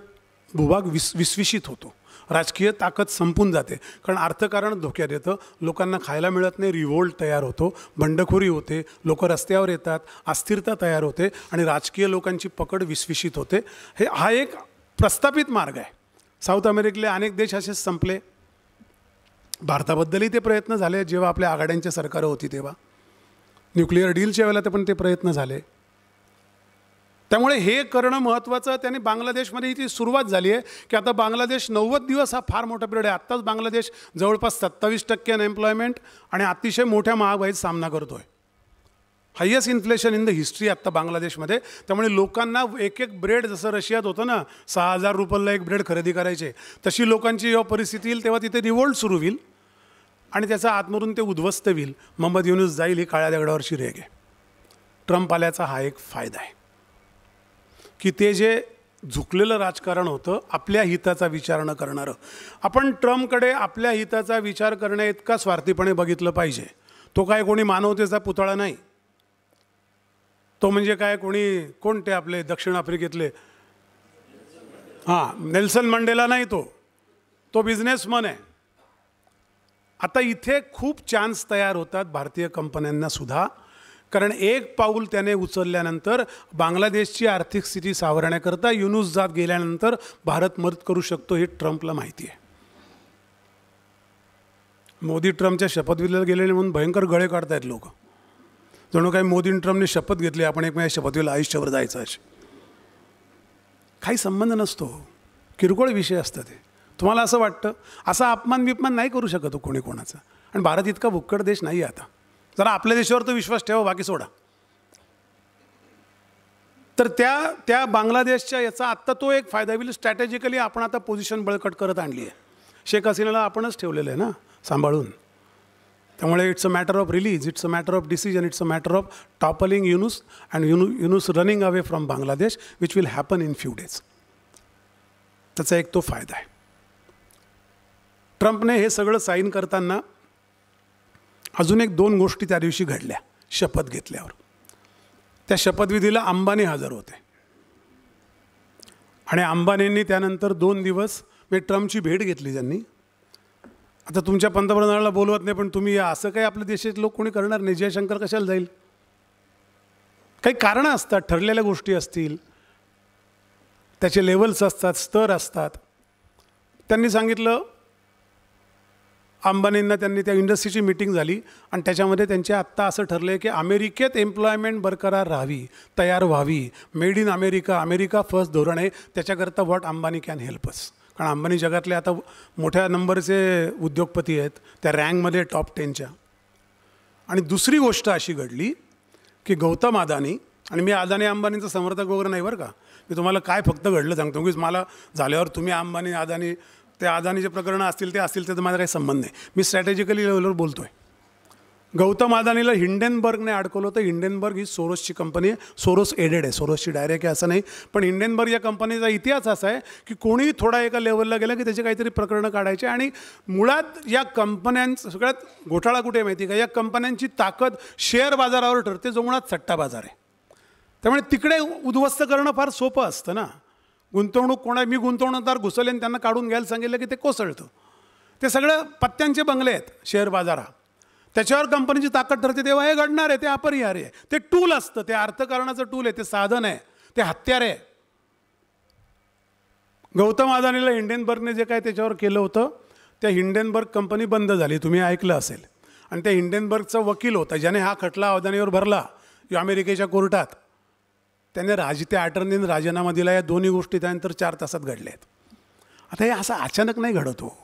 भूभाग विस्विषित होतो, राजकीय ताकद संपून जाते. कारण अर्थकारण धोक्यात येतं, लोकांना खायला मिळत नाही, रिव्होल्ट तयार होतो, बंडखोरी होते, लोक रस्त्यावर येतात, अस्थिरता तयार होते आणि राजकीय लोकांची पकड विस्विषित होते. हा एक प्रस्थापित मार्ग आहे. साऊथ अमेरिकेतले अनेक देश असेच संपले. भारताबद्दलही ते प्रयत्न झाले जेव्हा आपल्या आघाड्यांची सरकारं होती तेव्हा. न्यूक्लिअर डीलच्या वेळेला ते पण ते प्रयत्न झाले. त्यामुळे हे करणं महत्त्वाचं. त्याने बांगलादेशमध्ये ती सुरुवात झाली आहे की आता बांगलादेश 90 दिवस हा फार मोठा पिरियड आहे. आत्ताच बांगलादेश जवळपास 27% अनएम्प्लॉयमेंट आणि अतिशय मोठ्या महागाईचा सामना करतो आहे. Highest inflation in the history आत्ता बांगलादेशमध्ये. त्यामुळे लोकांना एक एक ब्रेड, जसं रशियात होतं ना 6,000 रुपयाला एक ब्रेड खरेदी करायचे, तशी लोकांची जेव्हा परिस्थिती येईल तेव्हा तिथे रिव्होल्ट सुरू होईल आणि त्याचा आतमधून ते उद्ध्वस्त होईल. मोहम्मद युनूस जाईल, ही काळ्या दगडावरची रेग आहे. ट्रम्प आल्याचा हा एक फायदा आहे की ते जे झुकलेलं राजकारण होतं, आपल्या हिताचा विचार न करणारं, आपण ट्रम्पकडे आपल्या हिताचा विचार करण्या इतका स्वार्थीपणे बघितलं पाहिजे. तो काय कोणी मानवतेचा पुतळा नाही. तो म्हणजे काय कोण ते आपले दक्षिण आफ्रिकेतले नेल्सन मंडेला नाही, तो बिझनेसमन आहे. आता इथे खूप चान्स तयार होतात भारतीय कंपन्यांना सुद्धा. कारण एक पाऊल त्याने उचलल्यानंतर बांगलादेशची आर्थिक स्थिती सावरण्याकरता युनूस जात गेल्यानंतर भारत मदत करू शकतो, हे ट्रम्पला माहिती आहे. मोदी ट्रम्पच्या शपथविधीला गेलेले म्हणून भयंकर गळे काढतायत लोक. जणू काही मोदी ट्रम्पने शपथ घेतली आपण एकमेकांच्या शपथविधीला आयुष्यावर जायचं असे. काही संबंध नसतो, किरकोळ विषय असतात ते. तुम्हाला असं वाटतं, असा अपमान नाही करू शकत कोणी कोणाचा. आणि भारत इतका भुक्कड देश नाही आहे. आता जरा आपल्या देशावर तो विश्वास ठेवा, बाकी सोडा. तर त्या बांगलादेशच्या याचा आत्ता तो एक फायदा होईल. स्ट्रॅटेजिकली आपण आता पोझिशन बळकट करत आणली आहे. शेख हसीनाला आपणच ठेवलेलं आहे ना सांभाळून. त्यामुळे it's a matter of release, it's a matter of decision, it's a matter of toppling Yunus and Yunus running away from Bangladesh, which will happen in few days. त्याचा एक तो फायदा आहे. ट्रम्पने हे सगळं साईन करताना अजून एक 2 गोष्टी त्या दिवशी घडल्या. शपथ घेतल्यावर त्या शपथविधीला अंबानी हजर होते आणि अंबानींनी त्यानंतर 2 दिवस ट्रम्पची भेट घेतली त्यांनी. आता तुमच्या पंतप्रधानाला बोलवत नाही पण तुम्ही या, असं काही आपल्या देशात लोक कोणी करणार नाही. जयशंकर कशाला जाईल? काही कारणं असतात, ठरलेल्या गोष्टी असतील, त्याचे लेवल्स असतात, स्तर असतात. त्यांनी सांगितलं अंबानींना, त्यांनी त्या इंडस्ट्रीची मीटिंग झाली आणि त्याच्यामध्ये त्यांचे आत्ता असं ठरलं आहे की अमेरिकेत एम्प्लॉयमेंट बरकरार राहावी, तयार व्हावी. Made in America, America first धोरण आहे. त्याच्याकरता what Ambani can help us. कारण अंबानी जगातले आता मोठ्या नंबरचे उद्योगपती आहेत, त्या रँकमध्ये टॉप 10च्या. आणि दुसरी गोष्ट अशी घडली की गौतम अदानी आणि मी अदानी अंबानींचं समर्थक वगैरे नाही बरं का. मी तुम्हाला काय फक्त घडलं सांगतो, उगीच मला झाल्यावर तुम्ही अंबानी अदानी ते अदानीचे प्रकरणं असतील त्याचा माझा काही संबंध नाही. मी स्ट्रॅटेजिकली लेवलवर बोलतो आहे. गौतम अदानीला हिंडेनबर्गने अडकवलं होतं. हिंडेनबर्ग ही सोरोसची कंपनी आहे, सोरोस एडेड आहे, सोरोसची डायरेक्ट आहे असं नाही. पण हिंडेनबर्ग या कंपनीचा इतिहास असा आहे की कोणीही थोडा एका लेवलला गेला की त्याचे काहीतरी प्रकरणं काढायचे. आणि मुळात या कंपन्यांचं सगळ्यात घोटाळा कुठे माहिती का, या कंपन्यांची ताकद शेअर बाजारावर ठरते, जो मुळात सट्टा बाजार आहे. त्यामुळे तिकडे उद्ध्वस्त करणं फार सोपं असतं ना. गुंतवणूक मी गुंतवणूकदार घुसले आणि त्यांना काढून घ्यायला सांगितलं की ते कोसळतं. ते सगळं पत्त्यांचे बंगले आहेत शेअर बाजारा, त्याच्यावर कंपनीची ताकद ठरते. तेव्हा हे घडणार आहे. ते अपरिहार्य आहे. ते टूल असतं, ते अर्थकारणाचं टूल आहे, ते साधन आहे, ते हत्यार आहे. गौतम अदानीला हिंडेनबर्गने जे काय त्याच्यावर केलं होतं, त्या हिंडेनबर्ग कंपनी बंद झाली, तुम्ही ऐकलं असेल. आणि त्या हिंडेनबर्गचा वकील होता ज्याने हा खटला अदानीवर भरला अमेरिकेच्या कोर्टात, त्याने त्या अटर्नीने राजीनामा दिला. या दोन्ही गोष्टी त्यानंतर 4 तासात घडल्या आहेत. आता हे असं अचानक नाही घडत हो.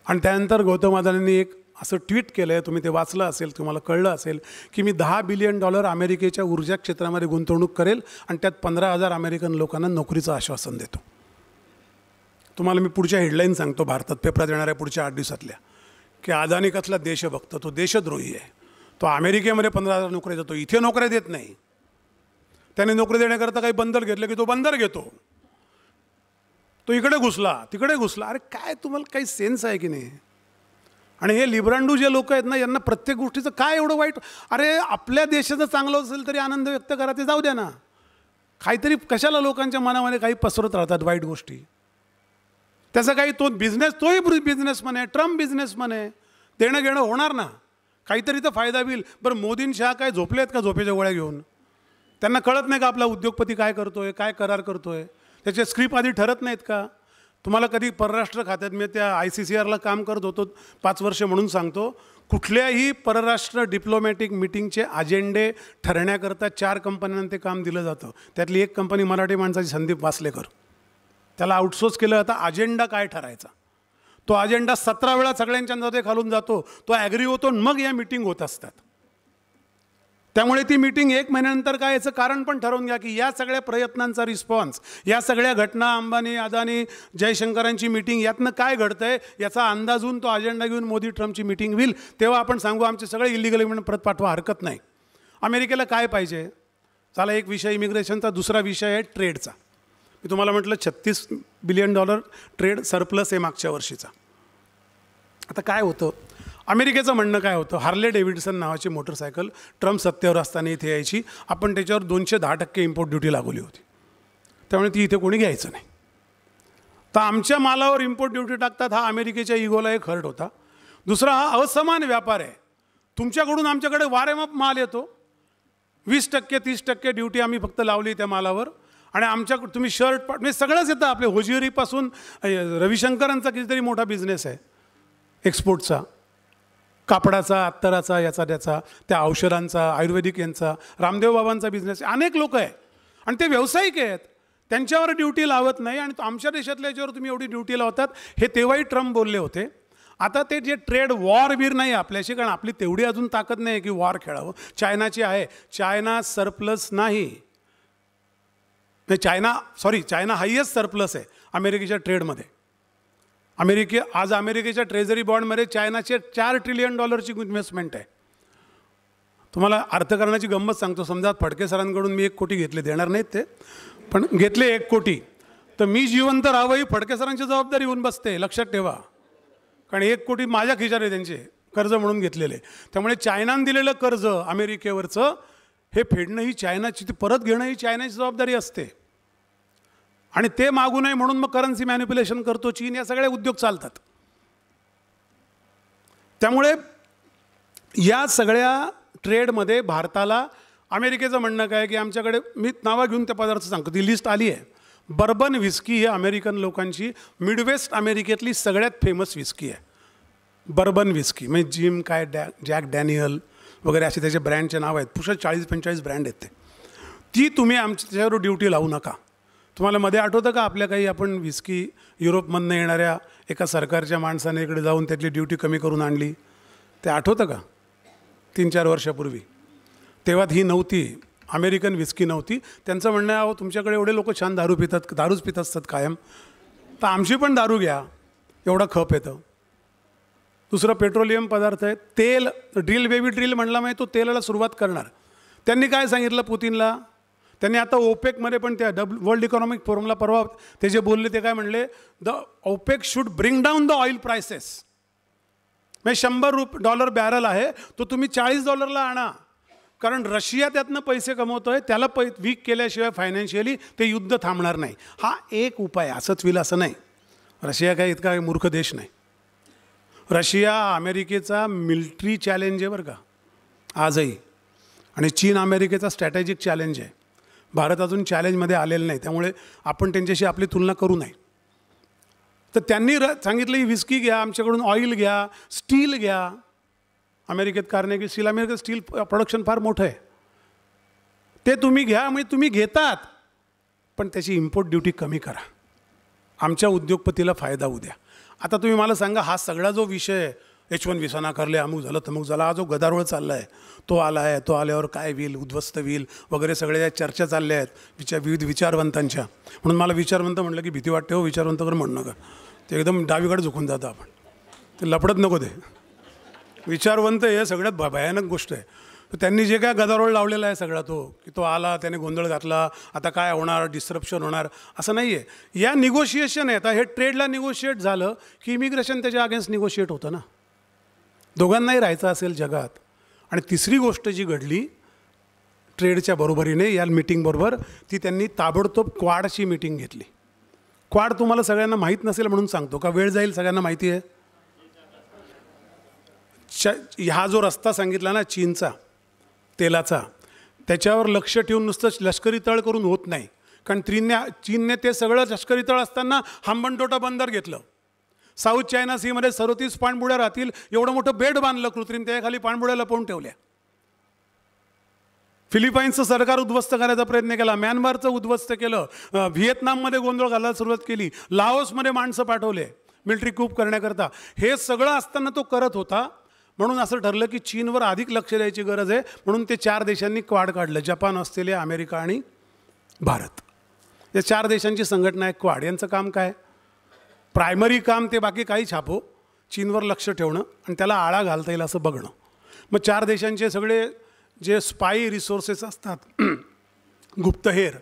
आणि त्यानंतर गौतम अदानींनी एक असं ट्विट केलं आहे, तुम्ही ते वाचलं असेल, तुम्हाला कळलं असेल की मी $10 बिलियन अमेरिकेच्या ऊर्जा क्षेत्रामध्ये गुंतवणूक करेल आणि त्यात 15,000 अमेरिकन लोकांना नोकरीचं आश्वासन देतो. तुम्हाला मी पुढच्या हेडलाईन सांगतो भारतात पेपरात येणाऱ्या पुढच्या 8 दिवसातल्या, की अदानी कसला देशभक्त, तो देशद्रोही आहे. तो अमेरिकेमध्ये 15,000 नोकऱ्या देतो, इथे नोकऱ्या देत नाही. त्याने नोकरी देण्याकरता काही बंदर घेतलं की तो बंदर घेतो, तो इकडे घुसला तिकडे घुसला. अरे काय तुम्हाला काही सेन्स आहे की नाही. आणि हे लिब्रांडू जे लोक आहेत ना, यांना प्रत्येक गोष्टीचं काय एवढं वाईट. अरे आपल्या देशाचं चांगलं असेल तरी आनंद व्यक्त करा, ते जाऊ द्या ना. काहीतरी कशाला लोकांच्या मनामध्ये काही पसरत राहतात वाईट गोष्टी. त्याचा काही तोही बिझनेसमॅन आहे, ट्रम्प बिझनेसमॅन आहे, देणं घेणं होणार ना, काहीतरी तर फायदा होईल. बरं मोदीं शहा काय झोपले आहेत का झोपेच्या गोळ्या घेऊन? त्यांना कळत नाही का आपला उद्योगपती काय करतोय, काय करार करतोय, त्याचे स्क्रिप्ट आधी ठरत नाहीत का? तुम्हाला कधी परराष्ट्र खात्यात, मी त्या ICCRला काम करत होतो 5 वर्ष म्हणून सांगतो, कुठल्याही परराष्ट्र डिप्लोमॅटिक मिटिंगचे अजेंडे ठरण्याकरता 4 कंपन्यांना ते काम दिलं जातं. त्यातली एक कंपनी मराठी माणसाची संदीप वासलेकर. त्याला आउटसोर्स केलं. आता अजेंडा काय ठरायचा, तो अजेंडा 17 वेळा सगळ्यांच्या नजरे खालून जातो, तो ॲग्री होतो, मग या मिटिंग होत असतात. त्यामुळे ती मीटिंग 1 महिन्यानंतर काय, याचं कारण पण ठरवून घ्या की या सगळ्या प्रयत्नांचा रिस्पॉन्स, या सगळ्या घटना, अंबानी अदानी जयशंकरांची मीटिंग, यातनं काय घडतं आहे याचा अंदाज होऊन तो अजेंडा घेऊन मोदी ट्रम्पची मीटिंग होईल. तेव्हा आपण सांगू आमचे सगळे इलिगल इव्हेंट परत पाठवा, हरकत नाही. अमेरिकेला काय पाहिजे? चला, एक विषय इमिग्रेशनचा, दुसरा विषय आहे ट्रेडचा. मी तुम्हाला म्हटलं $36 बिलियन ट्रेड सरप्लस आहे मागच्या वर्षीचा. आता काय होतं, अमेरिकेचं म्हणणं काय होतं, हार्ले डेव्हिडसन नावाची मोटरसायकल ट्रम्प सत्तेवर असताना इथे यायची, आपण त्याच्यावर 210% इम्पोर्ट ड्युटी लागवली होती, त्यामुळे ती इथे कोणी घ्यायचं नाही. तर आमच्या मालावर इम्पोर्ट ड्युटी टाकतात, हा अमेरिकेच्या इगोला एक हर्ट होता. दुसरा, हा असमान व्यापार आहे. तुमच्याकडून आमच्याकडे वारेमाप माल येतो, 20% 30% ड्युटी आम्ही फक्त लावली त्या मालावर, आणि आमच्याकडे तुम्ही शर्ट म्हणजे सगळंच येतं. आपले होजिअरीपासून रविशंकरांचा कितीतरी मोठा बिझनेस आहे एक्सपोर्टचा, कापडाचा, अत्तराचा, याचा त्याचा, त्या औषधांचा, आयुर्वेदिक यांचा, रामदेव बाबांचा बिझनेस आहे. अनेक लोक आहेत आणि ते व्यावसायिक आहेत, त्यांच्यावर ड्युटी लावत नाही. आणि आमच्या देशातल्या याच्यावर तुम्ही एवढी ड्युटी लावतात, हे तेव्हाही ट्रम्प बोलले होते. आता ते जे ट्रेड वॉर बीर नाही आपल्याशी, कारण आपली तेवढी अजून ताकद नाही की वॉर खेळावं. चायनाची आहे, चायना सरप्लस नाही, चायना हायेस्ट सरप्लस आहे अमेरिकेच्या ट्रेडमध्ये. आज अमेरिकेच्या ट्रेझरी बॉन्डमध्ये चायनाचे $4 ट्रिलियन इन्व्हेस्टमेंट आहे. तुम्हाला अर्थकारणाची गंमत सांगतो. समजा फडके सरांकडून मी 1 कोटी घेतले, देणार नाहीत ते, पण घेतले 1 कोटी, तर मी जिवंत राहावं ही फडके सरांची जबाबदारी होऊन बसते, लक्षात ठेवा. कारण 1 कोटी माझ्या खिशात आहे, त्यांचे कर्ज म्हणून घेतलेले. त्यामुळे चायनानं दिलेलं कर्ज अमेरिकेवरचं हे फेडणं ही चायनाची, ती परत घेणं ही चायनाची जबाबदारी असते. आणि ते मागू नये म्हणून मग करन्सी मॅनिप्युलेशन करतो चीन, या सगळे उद्योग चालतात. त्यामुळे या सगळ्या ट्रेडमध्ये भारताला अमेरिकेचं म्हणणं काय की आमच्याकडे, मी नावं घेऊन त्या पदार्थ सांगतो, ती लिस्ट आली आहे. बर्बन व्हिस्की ही अमेरिकन लोकांची मिडवेस्ट अमेरिकेतली सगळ्यात फेमस व्हिस्की आहे. बर्बन व्हिस्की म्हणजे जिम काय जॅक डॅनियल वगैरे असे त्याचे ब्रँडचे नाव आहेत. पुष्कळ 40-45 ब्रँड आहेत ते. ती तुम्ही आमच्यावर ड्युटी लावू नका. तुम्हाला मध्ये आठवतं का आपल्या काही, आपण व्हिस्की युरोपमधनं येणाऱ्या एका सरकारच्या माणसाने इकडे जाऊन त्यातली ड्युटी कमी करून आणली, ते आठवतं का 3-4 वर्षापूर्वी? तेव्हा ही नव्हती, अमेरिकन विस्की नव्हती. त्यांचं म्हणणं आहे, अहो तुमच्याकडे एवढे लोक छान दारू पितात, दारूच पित असतात कायम, तर आमची पण दारू घ्या, एवढा खप येतं. दुसरं पेट्रोलियम पदार्थ आहे, तेल. ड्रिल बेबी ड्रिल म्हणला म्हणजे तो तेलाला सुरुवात करणार. त्यांनी काय सांगितलं पुतीनला, त्यांनी आता ओपेकमध्ये पण त्या वर्ल्ड इकॉनॉमिक फोरमला परवा ते जे बोलले ते काय म्हणले, the OPEC should bring down the oil prices. म्हणजे $100 बॅरल आहे तो तुम्ही $40 आणा, कारण रशिया त्यातनं पैसे कमवतोय, त्याला वीक केल्याशिवाय फायनान्शियली ते युद्ध थांबणार नाही. हा एक उपाय, असंच होईल असं नाही. रशिया काय इतका मूर्ख देश नाही. रशिया अमेरिकेचा मिलिटरी चॅलेंज आहे बरं का आजही, आणि चीन अमेरिकेचा स्ट्रॅटेजिक चॅलेंज आहे. भारत अजून चॅलेंजमध्ये आलेलं नाही, त्यामुळे आपण त्यांच्याशी आपली तुलना करू नये. तर त्यांनी सांगितलं की विस्की घ्या, आमच्याकडून ऑइल घ्या, स्टील घ्या. अमेरिकेत कार्नेगी स्टील, अमेरिकेत स्टील प्रोडक्शन फार मोठं आहे, ते तुम्ही घ्या. म्हणजे तुम्ही घेतात पण त्याची इम्पोर्ट ड्युटी कमी करा, आमच्या उद्योगपतीला फायदा होऊ द्या. आता तुम्ही मला सांगा, हा सगळा जो विषय H1 विसा नाकारले, अमुक झालं तमुक झाला, हा जो गदारोळ चालला आहे, तो आला आहे, तो आल्यावर काय होईल, उद्ध्वस्त होईल वगैरे सगळ्या चर्चा चालल्या आहेत विविध विचारवंतांच्या. म्हणून मला विचारवंत म्हटलं की भीती वाटते हो, विचारवंत वगैरे म्हणू नका, ते एकदम डावीकडे झुकून जातं आपण, ते लपडत नको. ते विचारवंत हे सगळ्यात भयानक गोष्ट आहे. तर त्यांनी जे काय गदारोळ लावलेला आहे सगळा, तो की तो आला, त्याने गोंधळ घातला, आता काय होणार, डिस्रप्शन होणार, असं नाही आहे. या निगोशिएशन आहे. आता हे ट्रेडला निगोशिएट झालं की इमिग्रेशन त्याच्या अगेन्स्ट निगोशिएट होतं ना. दोघांनाही राहायचं असेल जगात. आणि तिसरी गोष्ट जी घडली ट्रेडच्या बरोबरीने या मीटिंगबरोबर, ती त्यांनी ताबडतोब क्वाडची मीटिंग घेतली. क्वाड तुम्हाला सगळ्यांना माहीत नसेल म्हणून सांगतो, का वेळ जाईल, सगळ्यांना माहिती आहे. हा जो रस्ता सांगितला ना चीनचा तेलाचा, त्याच्यावर लक्ष ठेवून नुसतं लष्करी तळ करून होत नाही. कारण चीनने ते सगळं लष्करी तळ असताना हंबनटोटा बंदर घेतलं. साऊथ चायना सीमध्ये 37 पाणबुड्या राहतील एवढं मोठं बेड बांधलं कृत्रिम, त्याखाली पाणबुड्या लपवून ठेवल्या. फिलिपाईन्सचं सरकार उद्ध्वस्त करायचा प्रयत्न केला, म्यानमारचं उद्ध्वस्त केलं, व्हिएतनाममध्ये गोंधळ घालायला सुरुवात केली, लाओसमध्ये माणसं पाठवले मिलिटरी कूप करण्याकरता. हे सगळं असताना तो करत होता. म्हणून असं ठरलं की चीनवर अधिक लक्ष द्यायची गरज आहे. म्हणून ते 4 देशांनी क्वाड काढलं, जपान, ऑस्ट्रेलिया, अमेरिका आणि भारत. या 4 देशांची संघटना आहे क्वाड. यांचं काम काय, प्रायमरी काम ते बाकी काही छापो, चीनवर लक्ष ठेवणं आणि त्याला आळा घालता येईल असं बघणं. मग 4 देशांचे सगळे जे स्पाई रिसोर्सेस असतात, गुप्तहेर,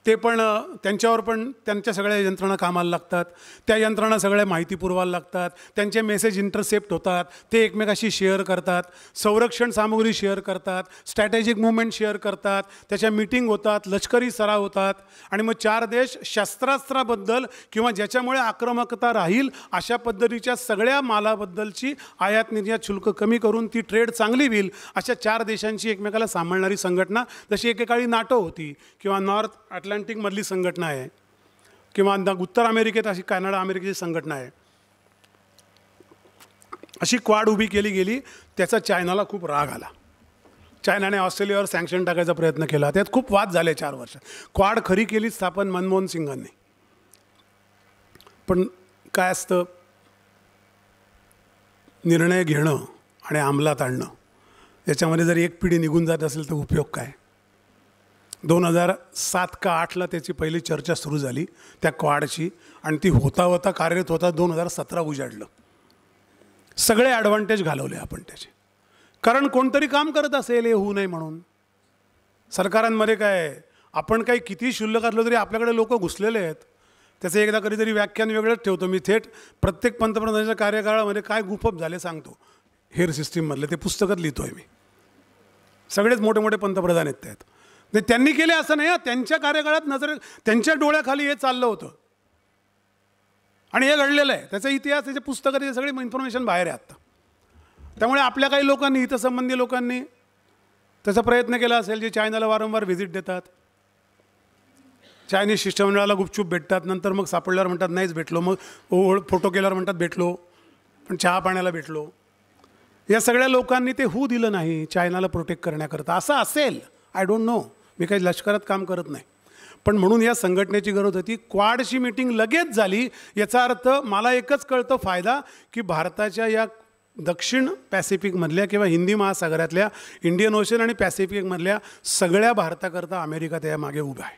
ते पण त्यांच्यावर पण त्यांच्या सगळ्या यंत्रणा कामाला लागतात. त्या यंत्रणा सगळ्या माहिती पुरवायला लागतात, त्यांचे मेसेज इंटरसेप्ट होतात, ते एकमेकाशी शेअर करतात, संरक्षण सामुग्री शेअर करतात, स्ट्रॅटेजिक मुवमेंट शेअर करतात, त्याच्या मीटिंग होतात, लष्करी सराव होतात. आणि मग 4 देश शस्त्रास्त्राबद्दल किंवा ज्याच्यामुळे आक्रमकता राहील अशा पद्धतीच्या सगळ्या मालाबद्दलची आयात निर्यात शुल्क कमी करून ती ट्रेड चांगली होईल, अशा 4 देशांची एकमेकाला सांभाळणारी संघटना. जशी एकेकाळी नाटो होती किंवा नॉर्थ अटलांटिकमधली संघटना आहे, किंवा उत्तर अमेरिकेत अशी कॅनडा अमेरिकेची संघटना आहे, अशी क्वाड उभी केली गेली. त्याचा चायनाला खूप राग आला. चायनाने ऑस्ट्रेलियावर सँक्शन टाकायचा प्रयत्न केला. त्यात खूप वाद झाले 4 वर्षात. क्वाड खरी केली स्थापन मनमोहन सिंगांनी. पण काय असतं, निर्णय घेणं आणि अंमलात आणणं, याच्यामध्ये जर एक पिढी निघून जात असेल तर उपयोग काय. 2007 का 2008ला त्याची पहिली चर्चा सुरू झाली त्या क्वाडची, आणि ती होता होता कार्यरत होता 2017 उजाडलं. सगळे ॲडव्हान्टेज घालवले आपण त्याचे. कारण कोणतरी काम करत असेल हे होऊ नये म्हणून. सरकारांमध्ये काय, आपण काही किती शुल्क असलं तरी आपल्याकडे लोक घुसलेले आहेत. त्याचं एकदा कधीतरी व्याख्यान वेगळंच ठेवतो मी. थेट प्रत्येक पंतप्रधानाच्या कार्यकाळामध्ये काय गुफप झाले सांगतो, हेर सिस्टीममधले. ते पुस्तकात लिहितो आहे मी. सगळेच मोठे मोठे पंतप्रधान आहेत त्यात. त्यांनी केले असं नाही, त्यांच्या कार्यकाळात त्यांच्या डोळ्याखाली हे चाललं होतं आणि हे घडलेलं आहे. त्याचा इतिहास, त्याच्या पुस्तकात हे सगळे इन्फॉर्मेशन बाहेर आहे आत्ता. त्यामुळे आपल्या काही लोकांनी, हितसंबंधी लोकांनी त्याचा प्रयत्न केला असेल, जे चायनाला वारंवार व्हिजिट देतात, चायनीज शिष्टमंडळाला गुपचूप भेटतात, नंतर मग सापडल्यावर म्हणतात नाहीच भेटलो, मग फोटो केल्यावर म्हणतात भेटलो पण चहा पाण्याला भेटलो. या सगळ्या लोकांनी ते होऊ दिलं नाही चायनाला प्रोटेक्ट करण्याकरता. असं असेल, आय डोंट नो, मी काही लष्करात काम करत नाही. पण म्हणून या संघटनेची गरज होती. क्वाडची मीटिंग लगेच झाली. याचा अर्थ मला एकच कळतं फायदा, की भारताच्या या दक्षिण पॅसिफिकमधल्या किंवा हिंदी महासागरातल्या इंडियन ओशन आणि पॅसिफिकमधल्या सगळ्या भारताकरता अमेरिका त्या मागे उभा आहे.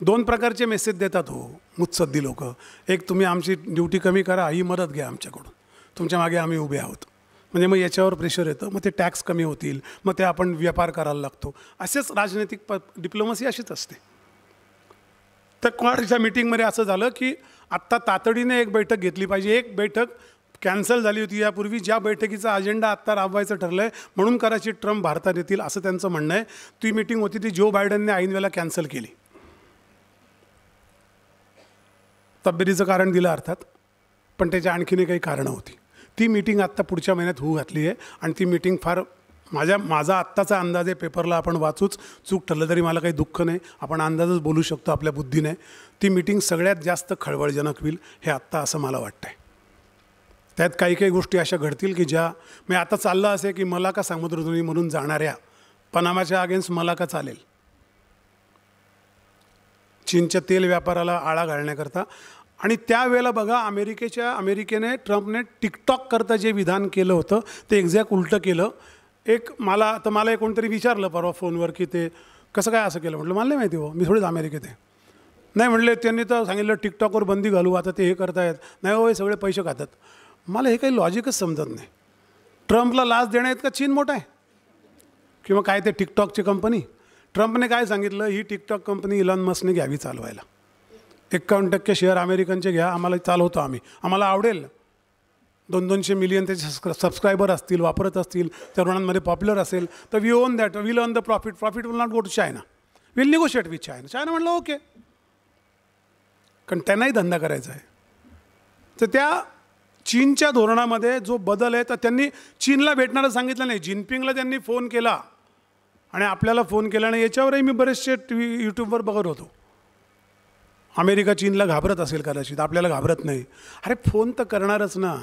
2 प्रकारचे मेसेज देतात हो मुत्सद्दी लोक. एक, तुम्ही आमची ड्युटी कमी करा, ही मदत घ्या आमच्याकडून, तुमच्या मागे आम्ही उभे आहोत. म्हणजे मग याच्यावर प्रेशर येतं, मग ते टॅक्स कमी होतील, मग ते आपण व्यापार करायला लागतो. असेच राजनैतिक डिप्लोमसी अशीच असते. तर क्वाडच्या मीटिंगमध्ये असं झालं की आत्ता तातडीने एक बैठक घेतली पाहिजे. एक बैठक कॅन्सल झाली होती यापूर्वी, ज्या बैठकीचा अजेंडा आत्ता राबवायचं ठरलं आहे, म्हणून कदाचित ट्रम्प भारतात येतील असं त्यांचं म्हणणं आहे. ती मीटिंग होती ती जो बायडनने ऐन वेळेला कॅन्सल केली. तब्येतीचं कारण दिलं अर्थात, पण त्याच्या आणखीनही काही कारणं होती. ती मीटिंग आत्ता पुढच्या महिन्यात होऊ घातली आहे आणि ती मीटिंग फार माझा आत्ताचा अंदाज आहे, पेपरला आपण वाचूच, चूक ठरलं तरी मला काही दुःख नाही, आपण अंदाजच बोलू शकतो आपल्या बुद्धीने. ती मीटिंग सगळ्यात जास्त खळबळजनक होईल हे आत्ता असं मला वाटतं आहे. त्यात काही काही गोष्टी अशा घडतील की ज्या मी आता चाललं असे की मला का समुद्रधुनी म्हणून जाणाऱ्या पनामाच्या अगेन्स्ट मला का चालेल, चीनच्या तेल व्यापाराला आळा घालण्याकरता. आणि त्यावेळेला बघा अमेरिकेने ट्रम्पने टिकटॉक करता जे विधान केलं होतं ते एक्झॅक्ट उलटं केलं. मला एक कोणतरी विचारलं परवा फोनवर की ते कसं काय असं केलं. म्हटलं मला नाही माहिती हो, मी थोडीच अमेरिकेत आहे. नाही म्हटले, त्यांनी तर सांगितलं टिकटॉकवर बंदी घालू, आता ते हे करतायत. नाही हो, हे सगळे पैसे खातात. मला हे काही लॉजिकच समजत नाही. ट्रम्पला लाच देण्यात का चीन मोठा आहे किंवा काय ते टिकटॉकची कंपनी. ट्रम्पने काय सांगितलं, ही टिकटॉक कंपनी इलॉन मस्कने घ्यावी चालवायला. 51% शेअर अमेरिकनचे घ्या, आम्हाला चालवतो आम्ही, आम्हाला आवडेल. 200-200 मिलियन त्याचे सबस्क्रायबर असतील, वापरत असतील, तरुणांमध्ये पॉप्युलर असेल तर we own that, will own the profit will not go to China, will negotiate with China. China म्हणलं ओके, कारण त्यांनाही धंदा करायचा आहे. तर त्या चीनच्या धोरणामध्ये जो बदल आहे, तर त्यांनी चीनला भेटणारं सांगितलं नाही. जिनपिंगला त्यांनी फोन केला आणि आपल्याला फोन केला नाही. याच्यावरही मी बरेचसे यूट्यूबवर बघत होतो. अमेरिका चीनला घाबरत असेल कदाचित, आपल्याला घाबरत नाही. अरे फोन तर करणारच ना.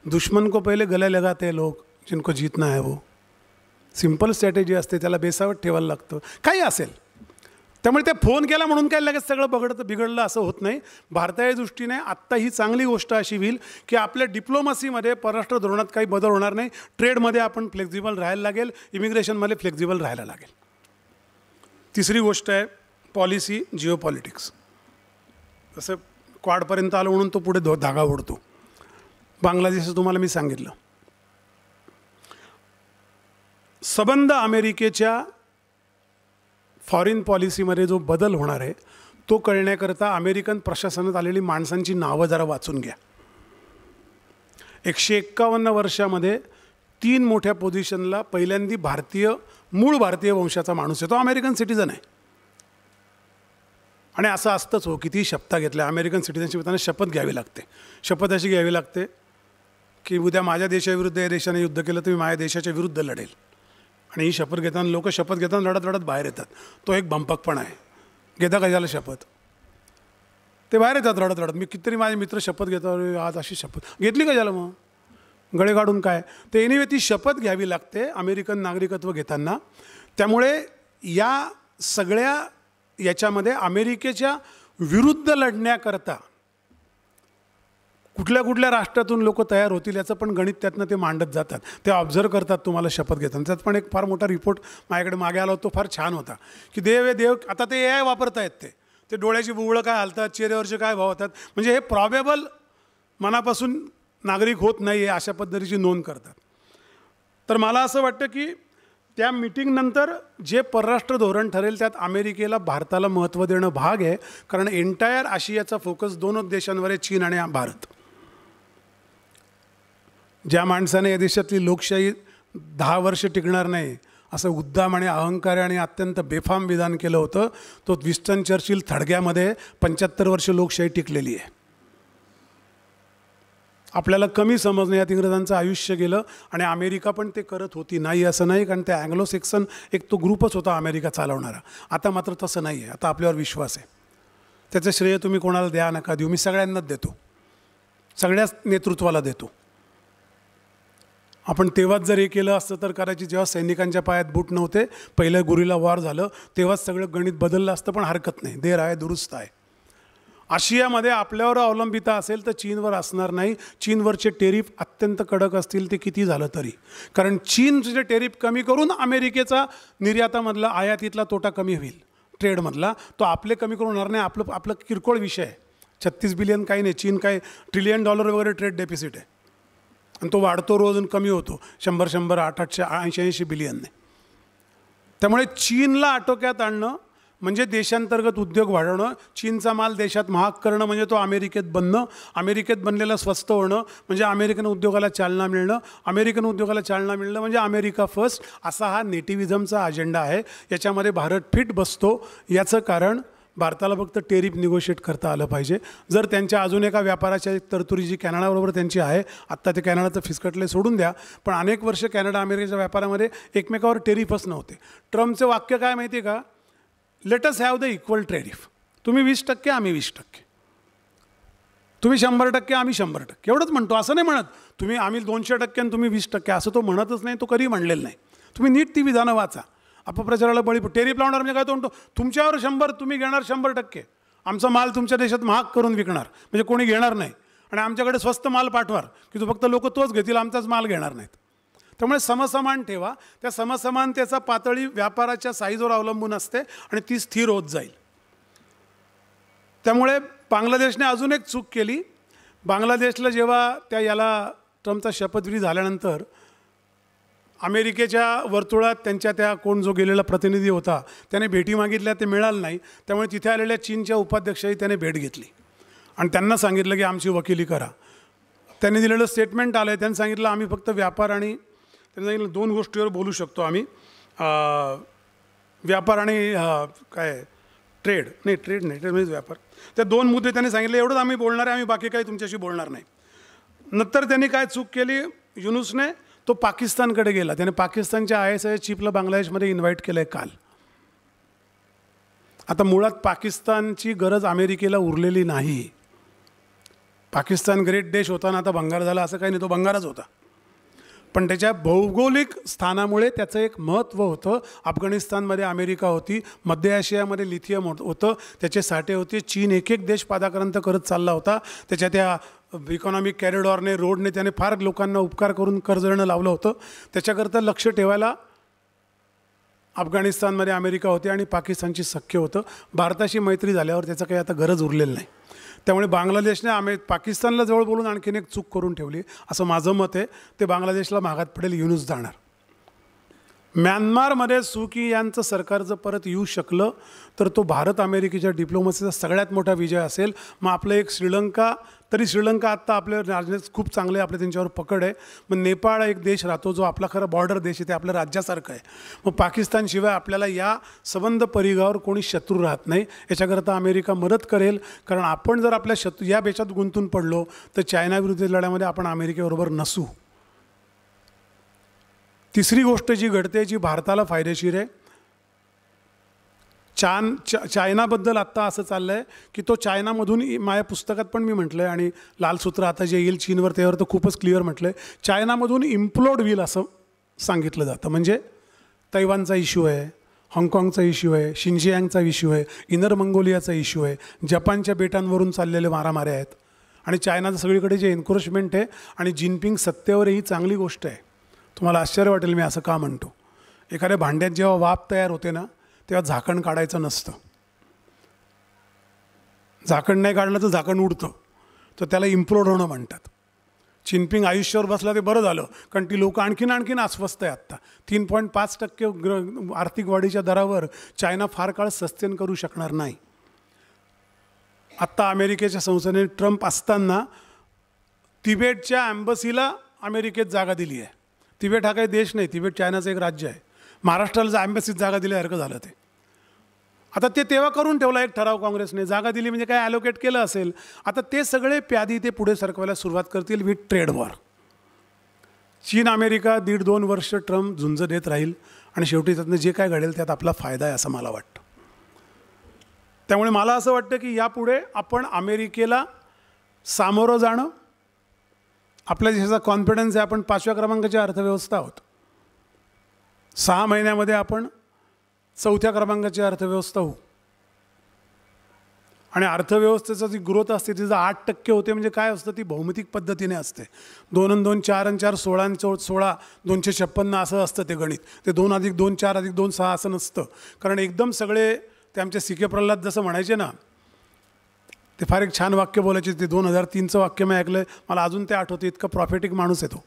दुश्मन को पहिले गले लगाते लोग जिनको जीतना है वो. सिंपल स्ट्रॅटेजी असते, त्याला बेसावत ठेवायला लागतं, काही असेल. त्यामुळे ते फोन केला म्हणून काय लगेच सगळं बिघडलं असं होत नाही. भारताच्या दृष्टीने आत्ता ही चांगली गोष्ट अशी होईल की आपल्या डिप्लोमसीमध्ये, परराष्ट्र धोरणात काही बदल होणार नाही. ट्रेडमध्ये आपण फ्लेक्झिबल राहायला लागेल, इमिग्रेशनमध्ये फ्लेक्झिबल राहायला लागेल. तिसरी गोष्ट आहे पॉलिसी, जिओ पॉलिटिक्स. जसं क्वाडपर्यंत आलो म्हणून तो पुढे धागा ओढतो. बांगलादेशचं तुम्हाला मी सांगितलं. संबंध अमेरिकेच्या फॉरेन पॉलिसीमध्ये जो बदल होणार आहे तो कळण्याकरता अमेरिकन प्रशासनात आलेली माणसांची नावं जरा वाचून घ्या. 151 वर्षामध्ये 3 मोठ्या पोझिशनला पहिल्यांदा मूळ भारतीय वंशाचा माणूस आहे, तो अमेरिकन सिटिझन आहे. आणि असं असतंच हो, कितीही शपथा घेतल्या, अमेरिकन सिटिझनशिप त्यांना शपथ घ्यावी लागते. शपथ अशी घ्यावी लागते की उद्या माझ्या देशाविरुद्ध या देशाने युद्ध केलं तर मी माझ्या देशाच्या विरुद्ध लढेल. आणि ही शपथ घेताना लोक शपथ घेताना लढत बाहेर येतात. तो एक भंपकपणा आहे. घेता काय झालं शपथ, ते बाहेर येतात रडत. मी कितीतरी माझे मित्र शपथ घेतात, आज अशी शपथ घेतली काय झालं मग गळे काढून काय. तर एनिवे ती शपथ घ्यावी लागते अमेरिकन नागरिकत्व घेताना. त्यामुळे या सगळ्या याच्यामध्ये अमेरिकेच्या विरुद्ध लढण्याकरता कुठल्या राष्ट्रातून लोक तयार होतील याचं पण गणित त्यातनं ते मांडत जातात. ते ऑब्झर्व करतात तुम्हाला शपथ घेताना. त्यात पण एक फार मोठा रिपोर्ट माझ्याकडे मागे आला होता, तो फार छान होता की देव आता ते AI वापरतायत. ते डोळ्याची बुबळं काय हलतात, चेहऱ्यावरचे काय भाव होतात, म्हणजे हे प्रॉबेबल मनापासून नागरिक होत नाही आहे अशा पद्धतीची नोंद करतात. तर मला असं वाटतं की त्या मीटिंगनंतर जे परराष्ट्र धोरण ठरेल त्यात अमेरिकेला भारताला महत्त्व देणं भाग आहे. कारण एंटायर आशियाचा फोकस 2 देशांवर आहे, चीन आणि भारत. ज्या माणसाने या देशातली लोकशाही 10 वर्ष टिकणार नाही असं उद्दाम आणि अहंकारी आणि अत्यंत बेफाम विधान केलं होतं, तो विन्स्टन चर्चिल थडग्यामध्ये 75 वर्ष लोकशाही टिकलेली आहे. आपल्याला कमी समजण्यात इंग्रजांचं आयुष्य गेलं आणि अमेरिका पण ते करत होती, नाही असं नाही. कारण त्या अँग्लो सेक्सन एक तो ग्रुपच होता अमेरिका चालवणारा. आता मात्र तसं नाही आहे. आता आपल्यावर विश्वास आहे. त्याचं श्रेय तुम्ही कोणाला द्या नका देऊ, मी सगळ्यांनाच देतो, सगळ्याच नेतृत्वाला देतो. आपण तेव्हाच जर हे केलं असतं तर कदाचित जेव्हा सैनिकांच्या पायात बूट नव्हते, पहिलं गुरिल्ला वॉर झालं तेव्हाच सगळं गणित बदललं असतं. पण हरकत नाही, देर आहे दुरुस्त आहे. आशियामध्ये आपल्यावर अवलंबित असेल तर चीनवर असणार नाही. चीनवरचे टेरिफ अत्यंत कडक असतील ते किती झालं तरी, कारण चीनचे टेरिफ कमी करून अमेरिकेचा निर्यातामधला आयातीतला तोटा कमी होईल, ट्रेडमधला तो आपले कमी करून होणार नाही. आपलं किरकोळ विषय आहे. 36 बिलियन काही नाही, चीन काय $1 ट्रिलियन वगैरे ट्रेड डेफिसिट आहे आणि तो वाढतो रोज आणि कमी होतो 100, 800, 80 बिलियनने. त्यामुळे चीनला आटोक्यात आणणं म्हणजे देशांतर्गत उद्योग वाढवणं, चीनचा माल देशात महाग करणं म्हणजे तो अमेरिकेत बनणं, अमेरिकेत बनलेलं स्वस्त होणं म्हणजे अमेरिकन उद्योगाला चालना मिळणं, अमेरिकन उद्योगाला चालना मिळणं म्हणजे अमेरिका फर्स्ट, असा हा नेटिव्हिझमचा अजेंडा आहे. याच्यामध्ये भारत फिट बसतो. याचं कारण भारताला फक्त टेरिफ निगोशिएट करता आलं पाहिजे. जर त्यांच्या अजून एका व्यापाराच्या तरतुदी जी कॅनडाबरोबर त्यांची आहे, आत्ता ते कॅनडाचं फिसकटले सोडून द्या, पण अनेक वर्ष कॅनडा अमेरिकेच्या व्यापारामध्ये एकमेकावर टेरिफच नव्हते. ट्रम्पचं वाक्य काय माहिती आहे का? Let us have the equal tariff. तुम्ही 20%, आम्ही 20%, तुम्ही 100%, आम्ही 100%, एवढंच म्हणतो. असं नाही म्हणत तुम्ही आम्ही 200% आणि तुम्ही 20%, असं तो म्हणतच नाही, तो कधी म्हणलेलं नाही. तुम्ही नीट ती विधानं वाचा. अपप्रचाराला बळी टेरिफ लावणार म्हणजे काय? तो म्हणतो तुमच्यावर 100, तुम्ही घेणार 100%, आमचा माल तुमच्या देशात महाग करून विकणार म्हणजे कोणी घेणार नाही, आणि आमच्याकडे स्वस्त माल पाठवार की तो फक्त लोक तोच घेतील, आमचाच माल घेणार नाहीत. त्यामुळे समसमान ठेवा. त्या समसमानतेचा पातळी व्यापाराच्या साईजवर अवलंबून असते आणि ती स्थिर होत जाईल. त्यामुळे बांगलादेशने अजून एक चूक केली. बांगलादेशला जेव्हा याला ट्रम्पचा शपथविधी झाल्यानंतर अमेरिकेच्या वर्तुळात त्यांच्या त्या कोण जो गेलेला प्रतिनिधी होता त्याने भेटी मागितल्या, ते मिळालं नाही. त्यामुळे तिथे आलेल्या चीनच्या उपाध्यक्षही त्याने भेट घेतली आणि त्यांना सांगितलं की आमची वकिली करा. त्यांनी दिलेलं स्टेटमेंट आलं आहे. त्यांनी सांगितलं आम्ही फक्त व्यापार आणि त्यांनी सांगितलं 2 गोष्टीवर बोलू शकतो आम्ही, व्यापार आणि काय ट्रेड म्हणजे व्यापार. त्या 2 मुद्दे त्यांनी सांगितले, एवढंच आम्ही बोलणार आहे, आम्ही बाकी काही तुमच्याशी बोलणार नाही. नंतर त्यांनी काय चूक केली युनुसने, तो पाकिस्तानकडे गेला. त्याने पाकिस्तानच्या ISI चीफला बांगलादेशमध्ये इन्व्हाइट केलं आहे काल. आता मुळात पाकिस्तानची गरज अमेरिकेला उरलेली नाही. पाकिस्तान ग्रेट देश होता ना, आता भंगार झाला असं काही नाही, तो भंगारच होता. पण त्याच्या भौगोलिक स्थानामुळे त्याचं एक महत्त्व होतं. अफगाणिस्तानमध्ये अमेरिका होती, मध्य आशियामध्ये लिथियम होतं, त्याचे साठे होते. चीन एक देश पादाक्रांत करत चालला होता. त्याच्या त्या इकॉनॉमिक कॅरिडॉरने, रोडने त्याने फार लोकांना उपकार करून कर्ज देणं लावलं होतं. त्याच्याकरता लक्ष ठेवायला अफगाणिस्तानमध्ये अमेरिका होते आणि पाकिस्तानची सख्य होतं. भारताशी मैत्री झाल्यावर त्याचं काही आता गरज उरलेलं नाही. त्यामुळे बांगलादेशने पाकिस्तानला जवळ बोलून आणखीन एक चूक करून ठेवली असं माझं मत आहे. ते बांगलादेशला मागात पडेल, युनुस जाणार. म्यानमारमध्ये सू की यांचं सरकार जर परत येऊ शकलं तर तो भारत अमेरिकेच्या डिप्लोमसीचा सगळ्यात मोठा विजय असेल. मग आपलं एक श्रीलंका, तरी श्रीलंका आत्ता आपल्या राजनीत खूप चांगले, आपल्या त्यांच्यावर पकड आहे. मग नेपाळ एक देश राहतो जो आपला खरं बॉर्डर देश आहे, ते आपल्या राज्यासारखं आहे. मग पाकिस्तानशिवाय आपल्याला या सबंध परिघावर कोणी शत्रू राहत नाही. याच्याकरता अमेरिका मदत करेल, कारण आपण जर आपल्या या बेचात गुंतून पडलो तर चायनाविरुद्ध लढ्यामध्ये आपण अमेरिकेबरोबर नसू. तिसरी गोष्ट जी घडते, जी भारताला फायदेशीर आहे, चायनाबद्दल आत्ता असं चाललं आहे की तो चायनामधून, माझ्या पुस्तकात पण मी म्हटलं आहे आणि लाल सूत्र आता जे येईल चीनवर त्यावर तर खूपच क्लिअर म्हटलं आहे, चायनामधून इम्प्लोड होईल असं सांगितलं जातं. म्हणजे तैवानचा इश्यू आहे, हाँगकाँगचा इश्यू आहे, शिंजियांगचा इश्यू आहे, इनर मंगोलियाचा इश्यू आहे, जपानच्या बेटांवरून चाललेले मारामाऱ्या आहेत आणि चायनाचं सगळीकडे जे एन्क्रोचमेंट आहे आणि जिनपिंग सत्तेवर ही चांगली गोष्ट आहे. तुम्हाला आश्चर्य वाटेल मी असं का म्हणतो. एखाद्या भांड्यात जेव्हा वाफ तयार होते ना, तेव्हा झाकण काढायचं नसतं. झाकण नाही काढलं तर झाकण उडतं, तर त्याला इम्प्लोड होणं म्हणतात. जिनपिंग आयुष्यावर बसला ते बरं झालं, कारण ती लोक आणखीन अस्वस्थ आहे. आत्ता 3.5% आर्थिक वाढीच्या दरावर चायना फार काळ सस्टेन करू शकणार नाही. आत्ता अमेरिकेच्या संसदेने ट्रम्प असताना तिबेटच्या ॲम्बसीला अमेरिकेत जागा दिली आहे. तिबेट हा काही देश नाही, तिबेट चायनाचं एक राज्य आहे. महाराष्ट्राला ॲम्बसीत जागा दिल्यासारखं झालं ते. आता ते तेव्हा करून ठेवला एक ठराव काँग्रेसने, जागा दिली म्हणजे काय ॲलोकेट केलं असेल. आता ते सगळे प्यादी ते पुढे सरकवायला सुरुवात करतील विथ ट्रेड वॉर. चीन अमेरिका 1.5-2 वर्ष ट्रम्प झुंज देत राहील आणि शेवटी त्यातनं जे काय घडेल त्यात आपला फायदा आहे असं मला वाटतं. त्यामुळे मला असं वाटतं की यापुढे आपण अमेरिकेला सामोरं जाणं, आपल्या देशाचा कॉन्फिडन्स आहे, आपण 5व्या क्रमांकाची अर्थव्यवस्था आहोत. 6 महिन्यामध्ये आपण 4थ्या क्रमांकाची अर्थव्यवस्था होऊ आणि अर्थव्यवस्थेचा जी ग्रोथ असते तिचं 8% होते म्हणजे काय असतं, ती भौमितिक पद्धतीने असते. 2 आणि 2 4 आणि 4 16 आणि 16 256 असं असतं ते गणित. ते 2 अधिक 2 4 अधिक 2 6 असं नसतं. कारण एकदम सगळे ते आमचे सी.के. प्रल्हाद जसं म्हणायचे ना, ते फार एक छान वाक्य बोलायचे. ते 2003चं वाक्य मी ऐकलं, मला अजून ते आठवतं. इतकं प्रॉफिटिक माणूस आहे तो.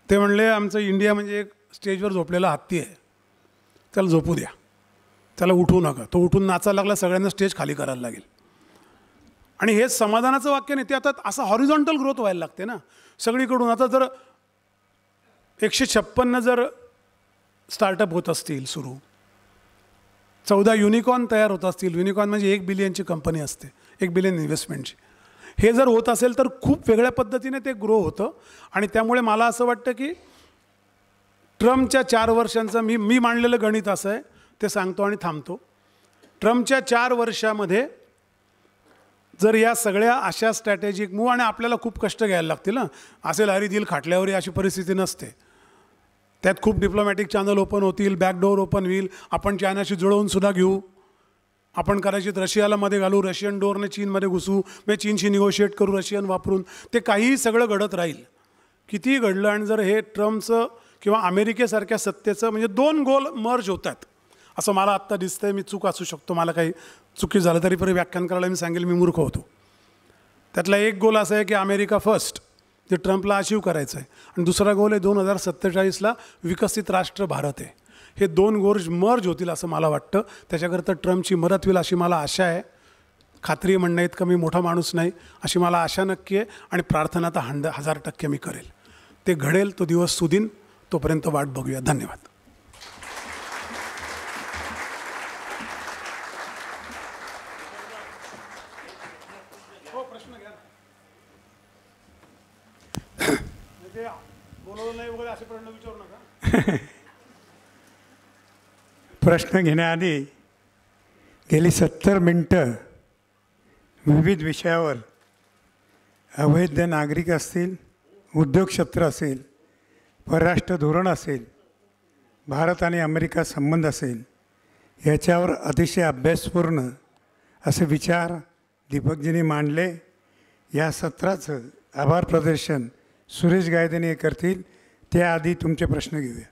ते म्हणले आमचं इंडिया म्हणजे एक स्टेजवर झोपलेला हत्ती आहे, त्याला झोपू द्या, त्याला उठवू नका. तो उठून नाचायला लागला, सगळ्यांना स्टेज खाली करायला लागेल. आणि हे समाधानाचं वाक्य नाही, ते आता असं हॉरिझॉन्टल ग्रोथ व्हायला लागते ना सगळीकडून. आता जर 156 जर स्टार्टअप होत असतील सुरू, 14 युनिकॉर्न तयार होत असतील, युनिकॉर्न म्हणजे 1 बिलियनची कंपनी असते, 1 बिलियन इन्व्हेस्टमेंटची, हे जर होत असेल तर खूप वेगळ्या पद्धतीने ते ग्रो होतं. आणि त्यामुळे मला असं वाटतं की ट्रम्पच्या 4 वर्षांचं मी मांडलेलं गणित असं आहे, ते सांगतो आणि थांबतो. ट्रम्पच्या 4 वर्षामध्ये जर या सगळ्या अशा स्ट्रॅटेजिक मूव्ह, आणि आपल्याला खूप कष्ट घ्यायला लागतील ना, असे लारी दिल खाटल्यावर अशी परिस्थिती नसते. त्यात खूप डिप्लोमॅटिक चॅनल ओपन होतील, बॅकडोअर ओपन होईल, आपण चायनाशी जुळवूनसुद्धा घेऊ, आपण कदाचित रशियाला मध्ये घालू, रशियन डोअरने चीनमध्ये घुसू, म्हणजे चीनशी निगोशिएट करू रशियन वापरून. ते काहीही सगळं घडत राहील, कितीही घडलं. आणि जर हे ट्रम्पचं किंवा अमेरिकेसारख्या सत्तेचं म्हणजे 2 गोल मर्ज होतात असं मला आत्ता दिसतंय. मी चूक असू शकतो, मला काही चुकी झालं तरी पण व्याख्यान करायला मी सांगेल मी मूर्ख होतो. त्यातला एक गोल असा आहे की अमेरिका फर्स्ट, जे ट्रम्पला अचीव करायचं आहे. आणि दुसरा गोल आहे 2047ला विकसित राष्ट्र भारत आहे. हे 2 गोल मर्ज होतील असं मला वाटतं. त्याच्याकरता ट्रम्पची मदत होईल अशी मला आशा आहे. खात्री म्हणणं इतका मी मोठा माणूस नाही, अशी मला आशा नक्की आहे. आणि प्रार्थना तर 1000% मी करेल. ते घडेल, तो दिवस सुदीन. तोपर्यंत वाट बघूया. धन्यवाद. प्रश्न घेण्याआधी गेली 70 मिनटं विविध विषयावर, अवैध नागरिक असतील, उद्योग क्षेत्र असेल, परराष्ट्र धोरण असेल, भारत आणि अमेरिका संबंध असेल, याच्यावर अतिशय अभ्यासपूर्ण असे विचार दीपकजींनी मांडले. या सत्राचं आभार प्रदर्शन सुरेश गायधनी करतील. त्याआधी तुमचे प्रश्न घेऊया.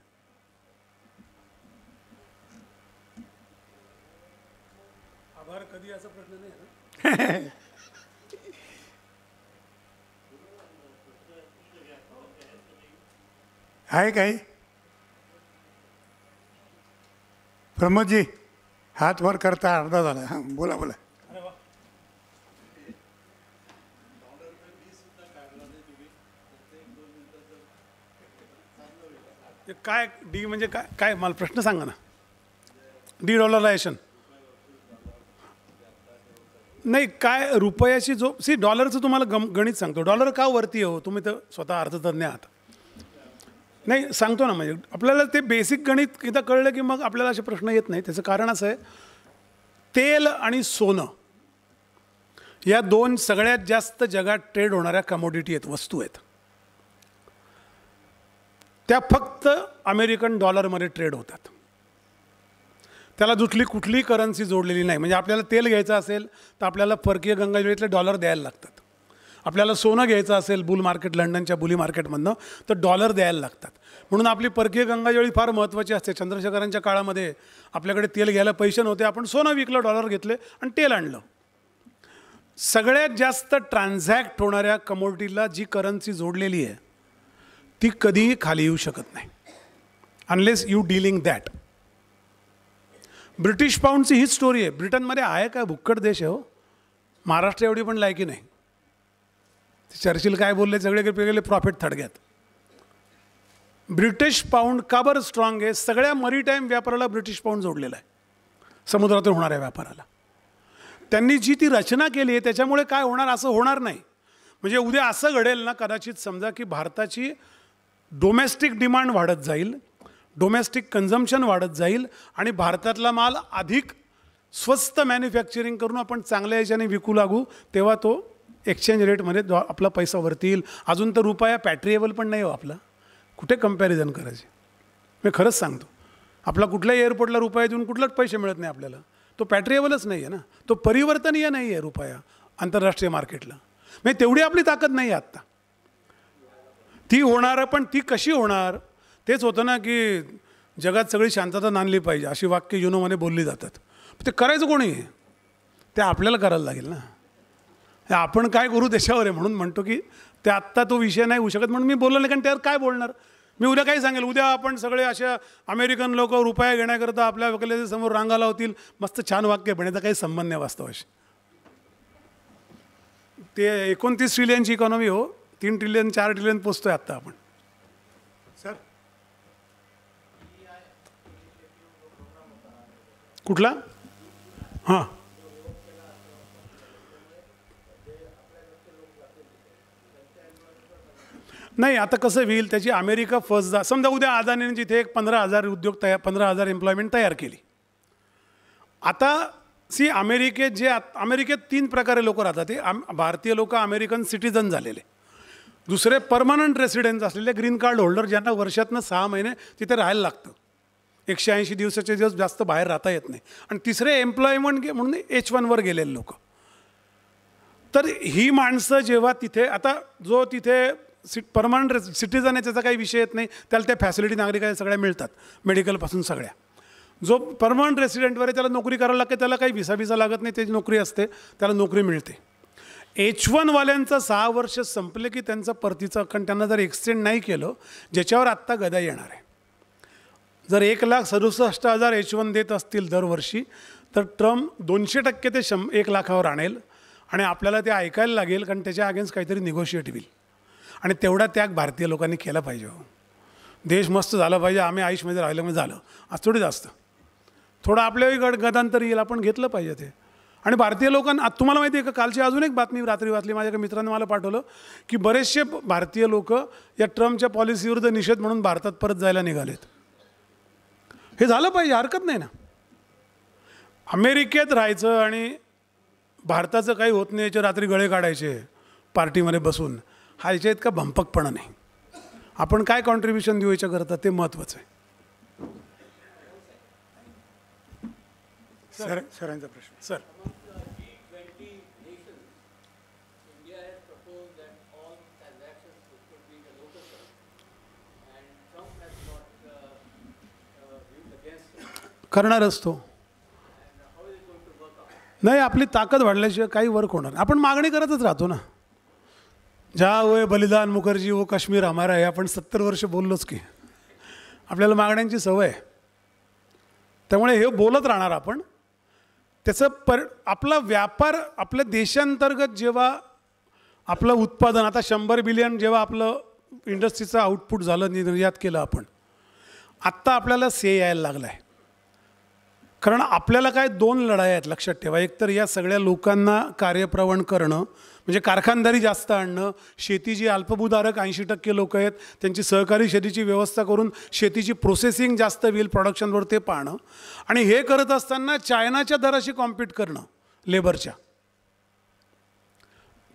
आभार कधी असा प्रश्न नाही आहे काही? प्रमोदजी हात वर करता अर्धा झाला. हां, बोला बोला. काय डी म्हणजे काय, काय मला प्रश्न सांगा ना. डॉलरायझेशन नाही, काय रुपयाची जो डॉलरचं तुम्हाला गणित सांगतो. डॉलर का वरती हो, तुम्ही तर स्वतः अर्थतज्ञ आहात. नाही सांगतो ना, म्हणजे आपल्याला ते बेसिक गणित एकदा कळलं की मग आपल्याला असे प्रश्न येत नाही. त्याचं कारण असं आहे, तेल आणि सोनं या 2 सगळ्यात जास्त जगात ट्रेड होणाऱ्या कमोडिटी आहेत, वस्तू आहेत. त्या फक्त अमेरिकन डॉलरमध्ये ट्रेड होतात. त्याला कुठलीही करन्सी जोडलेली नाही. म्हणजे आपल्याला तेल घ्यायचं असेल तर आपल्याला परकीय गंगाजळीतले डॉलर द्यायला लागतात. आपल्याला सोनं घ्यायचं असेल बुल मार्केट, लंडनच्या बुली मार्केटमधनं, तर डॉलर द्यायला लागतात. म्हणून आपली परकीय गंगाजळी फार महत्त्वाची असते. चंद्रशेखरांच्या काळामध्ये आपल्याकडे तेल घ्यायला पैसे नव्हते, आपण सोनं विकलं, डॉलर घेतले आणि तेल आणलं. सगळ्यात जास्त ट्रान्झॅक्ट होणाऱ्या कमोडिटीला जी करन्सी जोडलेली आहे ती कधीही खाली येऊ शकत नाही, unless you dealing that. British पाऊंडची ही स्टोरी आहे. ब्रिटनमध्ये आहे काय, भुक्कड देश आहे हो, महाराष्ट्र एवढी पण लायकी नाही. चर्चिल काय बोलले, सगळे वेगळे प्रॉफिट थडग्यात. ब्रिटिश पाऊंड का बरं स्ट्रॉंग आहे? सगळ्या मरीटाईम व्यापाराला ब्रिटिश पाऊंड जोडलेला आहे, समुद्रातून होणाऱ्या व्यापाराला. त्यांनी जी ती रचना केली आहे त्याच्यामुळे काय होणार, असं होणार नाही. म्हणजे उद्या असं घडेल ना, कदाचित समजा की भारताची डोमेस्टिक डिमांड वाढत जाईल, डोमेस्टिक कन्झम्पशन वाढत जाईल आणि भारतातला माल अधिक स्वस्त मॅन्युफॅक्चरिंग करून आपण चांगल्या याच्याने विकू लागू, तेव्हा तो एक्सचेंज रेटमध्ये आपला पैसा वरती येईल. अजून तर रुपया पॅट्रिएबल पण नाही हो आपला, कुठे कम्पॅरिझन करायचे. मी खरंच सांगतो, आपला कुठल्याही एअरपोर्टला रुपया देऊन कुठलाच पैसे मिळत नाही आपल्याला. तो पॅट्रिएबलच नाही आहे ना, तो परिवर्तनीय नाही आहे रुपया आंतरराष्ट्रीय मार्केटला. म्हणजे तेवढी आपली ताकद नाही आहे आत्ता. ती होणार, पण ती कशी होणार? तेच होतं ना की जगात सगळी शांतता नांदली पाहिजे अशी वाक्य युनोमध्ये बोलली जातात. ते करायचं कोणी आहे? ते आपल्याला करायला लागेल ना. आपण काय करू त्याच्यावर आहे. म्हणून म्हणतो की ते आत्ता तो विषय नाही होऊ शकत म्हणून मी बोललो नाही, कारण त्यावर काय बोलणार. मी उद्या काय सांगेल, उद्या आपण सगळे अशा अमेरिकन लोक रुपया घेण्याकरता आपल्या वकिलाच्या समोर रांगा लावतील, मस्त छान वाक्य पण काही संबंध नाही वास्तवाशी. ते 29 ट्रिलियनची इकॉनॉमी हो, 3 ट्रिलियन 4 ट्रिलियन पोचतोय आत्ता आपण. सर कुठला? हां नाही, आता कसं होईल त्याची अमेरिका फर्स्ट समजा उद्या अदानीने जिथे एक 15,000 उद्योग 15,000 एम्प्लॉयमेंट तयार केली. आता अमेरिकेत 3 प्रकारे लोक राहतात. ते भारतीय लोक अमेरिकन सिटीजन झालेले, दुसरे परमनंट रेसिडेंट असलेले ग्रीन कार्ड होल्डर ज्यांना वर्षातनं 6 महिने तिथे राहायला लागतं, 180 दिवसाचे दिवस जास्त बाहेर राहता येत नाही, आणि तिसरे एम्प्लॉयमेंट म्हणून H1वर गेलेले लोक. तर ही माणसं जेव्हा तिथे, आता जो तिथे परमनंट सिटीजन आहे त्याचा काही विषय येत नाही, त्याला त्या फॅसिलिटी नागरिकांना सगळ्या मिळतात, मेडिकलपासून सगळ्या. जो परमनंट रेसिडेंटवर आहे त्याला नोकरी करायला लागते, त्याला काही व्हिसा लागत नाही, त्याची नोकरी असते, त्याला नोकरी मिळते. H1वाल्यांचं 6 वर्ष संपले की त्यांचा परतीचा, कारण त्यांना जर एक्सटेंड नाही केलं, ज्याच्यावर आत्ता गदा येणार आहे. जर 1,67,000 H1 देत असतील दरवर्षी, तर ट्रम्प 200% ते 1 लाखावर आणेल, आणि आपल्याला ते ऐकायला लागेल, कारण त्याच्या अगेन्स्ट काहीतरी निगोशिएट होईल. आणि तेवढा त्याग भारतीय लोकांनी केला पाहिजे. देश मस्त झाला पाहिजे, आम्ही आयुष्यमध्ये राहिलं म्हणजे झालं असं थोडी जास्त. थोडं आपल्याही गदांतर येईल, आपण घेतलं पाहिजे ते. आणि भारतीय लोकांना तुम्हाला माहिती आहे का, कालची अजून एक बातमी रात्री वाचली, माझ्या एका मित्राने मला पाठवलं की बरेचसे भारतीय लोक या ट्रम्पच्या पॉलिसीविरुद्ध निषेध म्हणून भारतात परत जायला निघालेत. हे झालं पाहिजे, हरकत नाही ना. अमेरिकेत राहायचं आणि भारताचं काही होत नाही याच्या रात्री गळे काढायचे पार्टीमध्ये बसून, हा याच्या इतका भंपकपणा नाही. आपण काय कॉन्ट्रीब्युशन देऊ याच्याकरता ते महत्त्वाचं आहे. सरांचा प्रश्न. सर करणारच तो नाही, आपली ताकद वाढल्याशिवाय काही वर्क होणार. आपण मागणी करतच राहतो ना. जहा होय बलिदान मुखर्जी वो काश्मीर हमारा आहे, आपण 70 वर्ष बोललोच की. आपल्याला मागण्यांची सवय आहे, त्यामुळे हे बोलत राहणार आपण. त्याचं आपला व्यापार, आपल्या देशांतर्गत जेव्हा आपलं उत्पादन आता 100 बिलियन जेव्हा आपलं इंडस्ट्रीचं आउटपुट झालं, निर्यात केलं आपण, आत्ता आपल्याला यायला लागला आहे. कारण आपल्याला काय 2 लढाई आहेत लक्षात ठेवा. एक तर या सगळ्या लोकांना कार्यप्रवण करणं, म्हणजे कारखानदारी जास्त आणणं, शेती जी अल्पभूधारक 80% लोक आहेत त्यांची सहकारी शेतीची व्यवस्था करून शेतीची प्रोसेसिंग जास्त होईल, प्रोडक्शनवर ते पाहणं, आणि हे करत असताना चायनाच्या दराशी कॉम्पीट करणं लेबरच्या.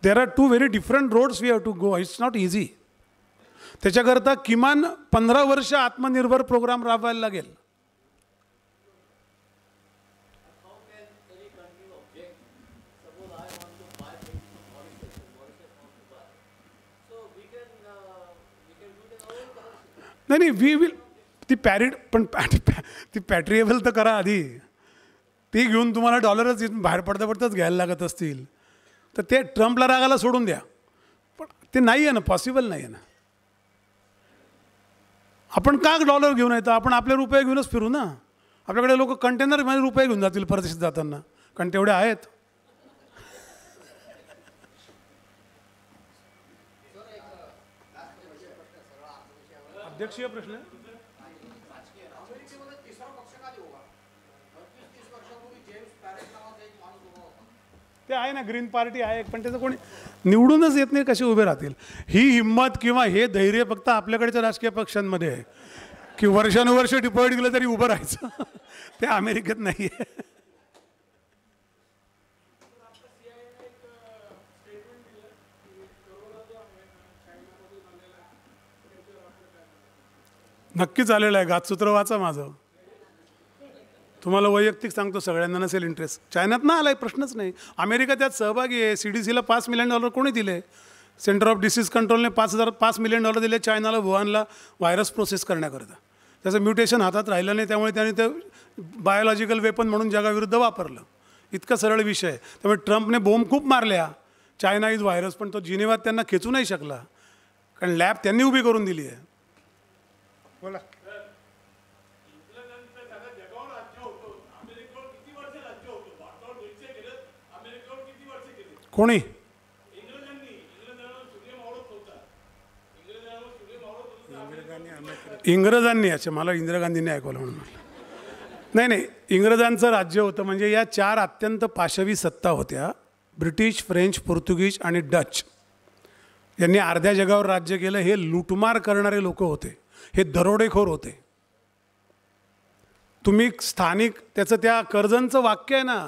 There are 2 very different roads we have to go. It's not easy. त्याच्याकरता किमान 15 वर्ष आत्मनिर्भर प्रोग्राम राबवायला लागेल. नाही, वी विल ती पण ती पॅट्रिएबल तर करा आधी. ती घेऊन तुम्हाला डॉलरच बाहेर पडता पडताच घ्यायला लागत असतील तर ते ट्रम्पला रागाला सोडून द्या. पण ते नाही आहे ना, पॉसिबल नाही आहे ना. आपण का डॉलर घेऊन येतो? आपण आपले रुपये घेऊनच फिरू ना. आपल्याकडे लोक कंटेनरमध्ये रुपये घेऊन जातील परदेशात जाताना, कारण तेवढे आहेत. अध्यक्षीय प्रश्न ते आहे ना, ग्रीन पार्टी आहे, पण त्याचं कोणी निवडूनच येत नाही, कसे उभे राहतील? ही हिंमत किंवा हे धैर्य फक्त आपल्याकडच्या राजकीय पक्षांमध्ये आहे की वर्षानुवर्ष डिपॉझिट गेलं तरी उभं राहायचं. ते अमेरिकेत नाही आहे. नक्कीच आलेलं आहे, गाजसूत्र वाचा माझं. तुम्हाला वैयक्तिक सांगतो, सगळ्यांना नसेल इंटरेस्ट. चायनात ना आलाय, प्रश्नच नाही. अमेरिका त्यात सहभागी आहे. CDCला $5 मिलियन कोणी दिले? सेंटर ऑफ डिसीज कंट्रोलने $5 मिलियन दिले चायनाला, वुहानला व्हायरस प्रोसेस करण्याकरता. त्याचं म्युटेशन हातात राहिलं नाही, त्यामुळे त्याने ते बायोलॉजिकल वेपन म्हणून जगाविरुद्ध वापरलं. इतका सरळ विषय आहे. त्यामुळे ट्रम्पने बोंब खूप मारल्या, चायना इज व्हायरस, पण तो जिनेवात त्यांना खेचू नाही शकला, कारण लॅब त्यांनी उभी करून दिली आहे. बोला. कोणी? इंग्रजांनी. अच्छा, मला इंदिरा गांधींनी ऐकवलं म्हणून. नाही, इंग्रजांचं राज्य होतं. म्हणजे या 4 अत्यंत पाशवी सत्ता होत्या, ब्रिटिश, फ्रेंच, पोर्तुगीज आणि डच. यांनी अर्ध्या जगावर राज्य केलं. हे लूटमार करणारे लोक होते, हे दरोडेखोर होते. तुम्ही स्थानिक, त्याचं त्या कर्जनचं वाक्य आहे ना,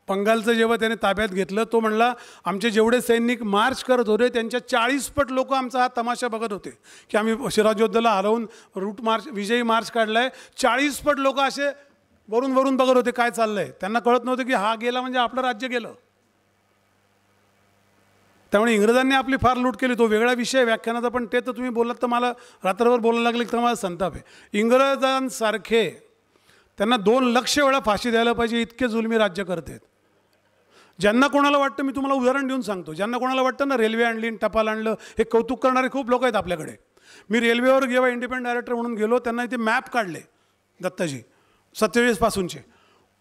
बंगालचं जेव्हा त्याने ताब्यात घेतलं, तो म्हणला आमचे जेवढे सैनिक मार्च करत होते त्यांच्या 40 पट लोक आमचा हा तमाशा बघत होते की आम्ही सिराजउद्दौला हरवून रूट मार्च, विजयी मार्च काढला आहे. 40 पट लोक असे वरून वरून बघत होते काय चाललं आहे. त्यांना कळत नव्हतं की हा गेला म्हणजे आपलं राज्य गेलं. त्यामुळे इंग्रजांनी आपली फार लूट केली. तो वेगळा विषय व्याख्यानाचा, पण ते तर तुम्ही बोललात तर मला रात्रभर बोलायला लागले तर मला संताप आहे. इंग्रजांसारखे त्यांना 2 लक्ष वेळा फाशी द्यायला पाहिजे, इतके जुलमी राज्य करतात. ज्यांना कोणाला वाटतं, मी तुम्हाला उदाहरण देऊन सांगतो, ज्यांना कोणाला वाटतं ना रेल्वे आणली, टपाल आणलं, हे कौतुक करणारे खूप लोक आहेत आपल्याकडे. मी रेल्वेवर जेव्हा इंडिपेंडंट डायरेक्टर म्हणून गेलो, त्यांना इथे मॅप काढले दत्ताजी 47 पासूनचे.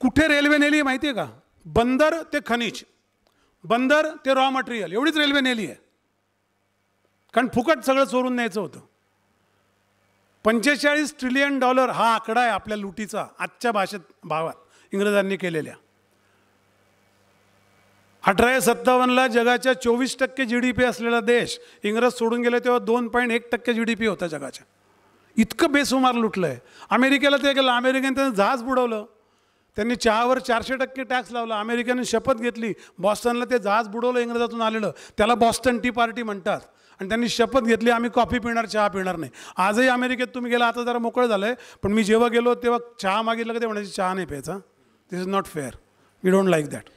कुठे रेल्वे नेली आहे माहिती आहे का? बंदर ते खनिज, बंदर ते रॉ मटेरियल, एवढीच रेल्वे नेली आहे. कारण फुकट सगळं चोरून न्यायचं होतं. $45 ट्रिलियन हा आकडा आहे आपल्या लुटीचा आजच्या भावात इंग्रजांनी केलेल्या. 1857ला जगाच्या 24% GDP असलेला देश इंग्रज सोडून गेले तेव्हा 2.1% GDP होता जगाच्या. इतकं बेसुमार लुटलं आहे. अमेरिकेला ते केलं, अमेरिकेने त्यांचं जहाज बुडवलं, त्यांनी चहावर 400% टॅक्स लावला. अमेरिकेने शपथ घेतली, बॉस्टनला ते जहाज बुडवलं इंग्रजातून आलेलं, त्याला बॉस्टन टी पार्टी म्हणतात. आणि त्यांनी शपथ घेतली आम्ही कॉफी पिणार, चहा पिणार नाही. आजही अमेरिकेत तुम्ही गेला, आता जरा मोकळं झालं आहे, पण मी जेव्हा गेलो तेव्हा चहा मागितलं का ते म्हणायचे चहा नाही प्यायचा, this is not fair, we don't like that.